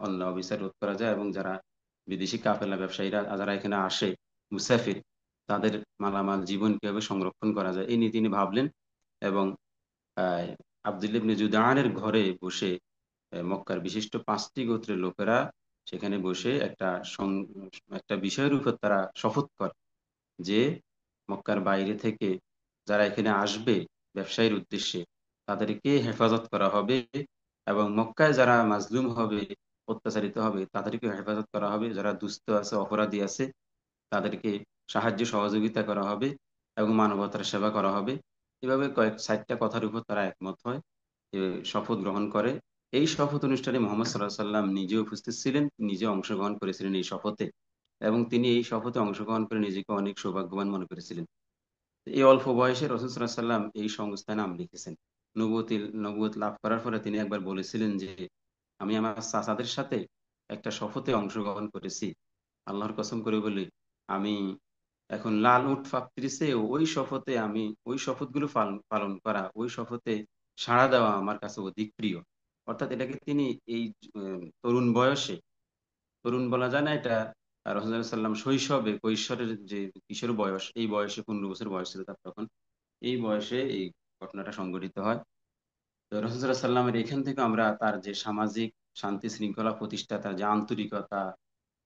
অন্যায় অবিচার রোধ করা যায়, এবং যারা বিদেশি কাফেলা ব্যবসায়ীরা যারা এখানে আসে মুসাফির, তাদের মালামাল জীবন কিভাবে সংরক্ষণ করা যায়, এই নিয়ে তিনি ভাবলেন। এবং আহ আব্দুল্লাহ ইবনে জুদানের ঘরে বসে মক্কার বিশিষ্ট 5টি গোত্রের লোকেরা সেখানে বসে একটা বিষয়ের উপর তারা শপথ করে, যে মক্কার বাইরে থেকে যারা এখানে আসবে ব্যবসায়ীর উদ্দেশ্যে, তাদেরকে হেফাজত করা হবে, এবং মক্কায় যারা মাজলুম হবে, অত্যাচারিত হবে, তাদেরকে হেফাজত করা হবে, যারা দুস্থ আছে, অপরাধী আছে, তাদেরকে সাহায্য সহযোগিতা করা হবে, এবং মানবতার সেবা করা হবে। এভাবে কয়েক 60টা কথার উপর তারা একমত হয়, এ শপথ গ্রহণ করে। এই শপথ অনুষ্ঠানে মোহাম্মদ সাল্লাহ সাল্লাম নিজে উপস্থিত ছিলেন, নিজে অংশগ্রহণ করেছিলেন এই শপথে, এবং তিনি এই শপথে অংশগ্রহণ করে নিজেকে অনেক সৌভাগ্যবান মনে করেছিলেন। এই অল্প বয়সে রাসূল সাল্লাল্লাহু আলাইহি সাল্লাম এই সংস্থায় নাম লিখেছেন। নবুয়ত লাভ করার পরে তিনি একবার বলেছিলেন যে, আমি আমার চাচাদের সাথে একটা শপথে অংশগ্রহণ করেছি। আল্লাহর কসম করে বলি, আমি এখন লাল উট পাকড়িছে, ওই শপথে আমি ওই শপথগুলো পালন পালন করা, ওই শপথে সাড়া দেওয়া আমার কাছে অধিক প্রিয়। অর্থাৎ এটাকে তিনি এই তরুণ বয়সে, তরুণ বলা যায় না এটা, রাসূলুল্লাহ সাল্লাম শৈশবে, কৈশোরের যে কিশোর বয়স, এই বয়সে 15 বছর বয়স ছিল তার তখন, এই বয়সে এই ঘটনাটা সংঘটিত হয়। তো রাসূলুল্লাহ সাল্লামের এখান থেকে আমরা তার যে সামাজিক শান্তি শৃঙ্খলা প্রতিষ্ঠা, তার যে আন্তরিকতা,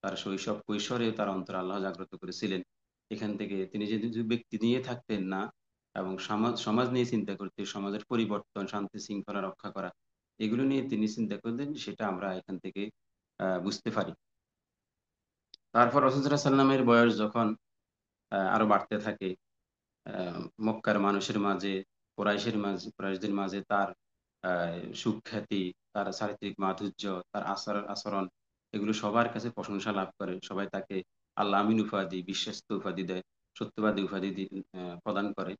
তার শৈশব কৈশোরে তার অন্তরে আল্লাহ জাগ্রত করেছিলেন, এখান থেকে তিনি যে যে ব্যক্তি নিয়ে থাকতেন না এবং সমাজ সমাজ নিয়ে চিন্তা করতেন, সমাজের পরিবর্তন, শান্তি শৃঙ্খলা রক্ষা করা, এগুলো নিয়ে তিনি চিন্তা করতেন, সেটা আমরা এখান থেকে বুঝতে পারি। তারপর রাসূলুল্লাহ সাল্লামের বয়স যখন আরো বাড়তে থাকে, মক্কার মানুষের মাঝে, কুরাইশদের মাঝে তার সুখ্যাতি, তার চারিত্রিক মাধুর্য, তার আচার আচরণ, এগুলো সবার কাছে প্রশংসা লাভ করে। সবাই তাকে আল্লাহ আমিন উপাধি, বিশ্বস্ত উপাধি দেয়, সত্যবাদী উপাধি প্রদান করে,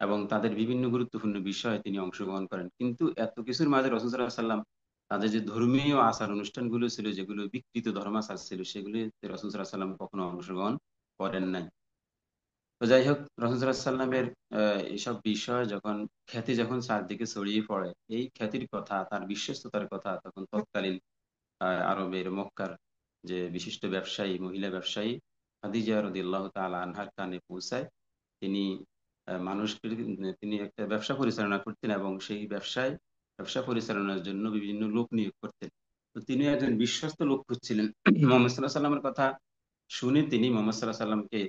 এবং তাদের বিভিন্ন গুরুত্বপূর্ণ বিষয়ে তিনি অংশগ্রহণ করেন। কিন্তু এত কিছুর মাঝে রাসূলুল্লাহ সাল্লাল্লাহু আলাইহি ওয়াসাল্লাম তাদের যে ধর্মীয় আচার অনুষ্ঠানগুলো ছিল, যেগুলো বিকৃত ধর্মাচার ছিল, সেগুলিতে রাসূল সাল্লাল্লাহু আলাইহি ওয়াসাল্লাম কখনো অংশগ্রহণ করেন নাই। তো যাই হোক, রাসূলুল্লাহ সাল্লামের এইসব বিষয় যখন, খ্যাতি যখন চারদিকে ছড়িয়ে পড়ে, এই খ্যাতির কথা, তার বিশ্বস্ততার কথা তখন তৎকালীন আরবের মক্কার যে বিশিষ্ট ব্যবসায়ী, মহিলা ব্যবসায়ী খাদিজা রাদিয়াল্লাহু তাআলা আনহার কানে পৌঁছায়। তিনি মানুষকে, তিনি একটা ব্যবসা পরিচালনা করতেন এবং সেই ব্যবসা পরিচালনার জন্য বিভিন্ন লোক নিয়োগ করতেন। তো তিনি একজন বিশ্বস্ত লোক খুঁজছিলেন। মোহাম্মদ সাল্লাল্লাহু আলাইহি ওয়াসাল্লামের কথা শুনে তিনি মোহাম্মদ সাল্লাল্লাহু আলাইহি ওয়াসাল্লামকে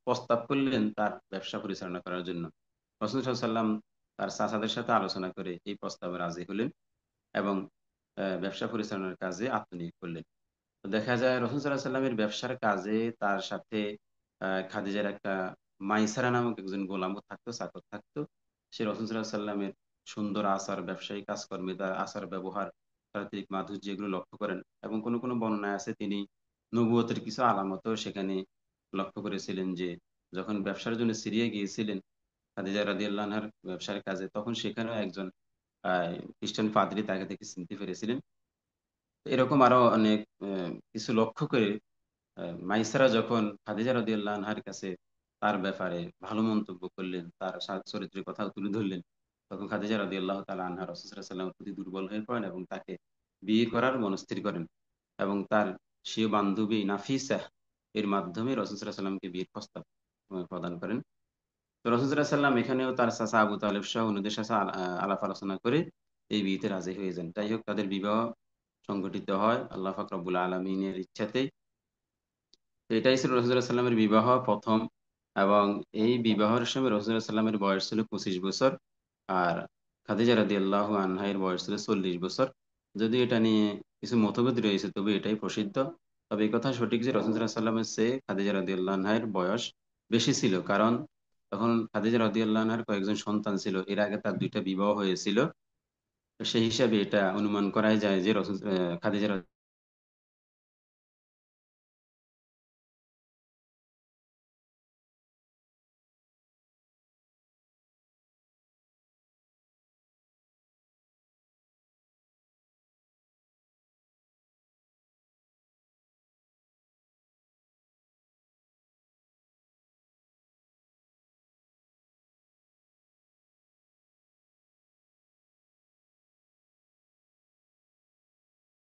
প্রস্তাব করলেন তার ব্যবসা পরিচালনা করার জন্য। রাসূল সাল্লাল্লাহু আলাইহি ওয়াসাল্লাম তার চাচাদের সাথে আলোচনা করে এই প্রস্তাবে রাজি হলেন এবং ব্যবসা পরিচালনার কাজে আত্মনিয়োগ করলেন। তো দেখা যায় রাসূল সাল্লাল্লাহু আলাইহি ওয়াসাল্লামের ব্যবসার কাজে তার সাথে খাদিজার একটা মাইসারা নামক একজন গোলামও থাকতো, চাকর থাকতো। সে রাসূল সাল্লাল্লাহু আলাইহি ওয়াসাল্লামের সুন্দর আচার, ব্যবসায়িক কাজকর্মে তার আচার ব্যবহার, চারিত্রিক মাধুর্য, এগুলো লক্ষ্য করেন এবং কোন কোন বর্ণনায় আছে তিনি নবুয়তের কিছু আলামতও সেখানে লক্ষ্য করেছিলেন, যে যখন ব্যবসার জন্য সিরিয়া গিয়েছিলেন খাদিজা রাদিয়াল্লাহু আনহার ব্যবসার কাজে, তখন সেখানেও একজন খ্রিস্টান পাদ্রী তাকে দেখে চিনতে পেরেছিলেন। এরকম আরো অনেক কিছু লক্ষ্য করে মাইসারা যখন খাদিজা রাদিয়াল্লাহু আনহার কাছে তার ব্যাপারে ভালো মন্তব্য করলেন, তার চরিত্রের কথা তুলে ধরলেন, তখন খাদিজা রাদিয়াল্লাহু তাআলা আনহা রাসূল সাল্লাল্লাহু আলাইহি ওয়াসাল্লামের প্রতি দুর্বল হয়ে পড়েন এবং তাকে বিয়ে করার মনস্থির করেন এবং তার স্বীয় বান্ধবী নাফিসা এর মাধ্যমে রাসূল সাল্লাল্লাহু আলাইহি ওয়াসাল্লামকে বিয়ের প্রস্তাব প্রদান করেন। তো রাসূল সাল্লাল্লাহু আলাইহি ওয়াসাল্লাম এখানেও তার চাচা আবু তালেব সহ অন্যদের সাথে আলাপ আলোচনা করে এই বিয়েতে রাজি হয়ে যান। যাই হোক, তাদের বিবাহ সংগঠিত হয় আল্লাহ পাক রব্বুল আলামিনের ইচ্ছাতেই। তো এটাই ছিল রাসূলুল্লাহ সাল্লামের বিবাহ প্রথম, এবং এই বিবাহের সময় রাসূলুল্লাহ সাল্লামের বয়স ছিল 25 বছর, আর খাদিজা রাদিয়াল্লাহু আনহা এর বয়স ছিল 40 বছর। যদি এটা নিয়ে কিছু মতভেদ রয়েছে, তবে এটাই প্রসিদ্ধ। তবে এই কথা সঠিক যে রাসূলুল্লাহ সাল্লামের চেয়ে খাদিজা রাদিয়াল্লাহু আনহা এর বয়স বেশি ছিল, কারণ তখন খাদিজা রাদিয়াল্লাহু আনহার কয়েকজন সন্তান ছিল, এর আগে তার দুইটা বিবাহ হয়েছিল। তো সেই হিসাবে এটা অনুমান করাই যায় যে খাদিজা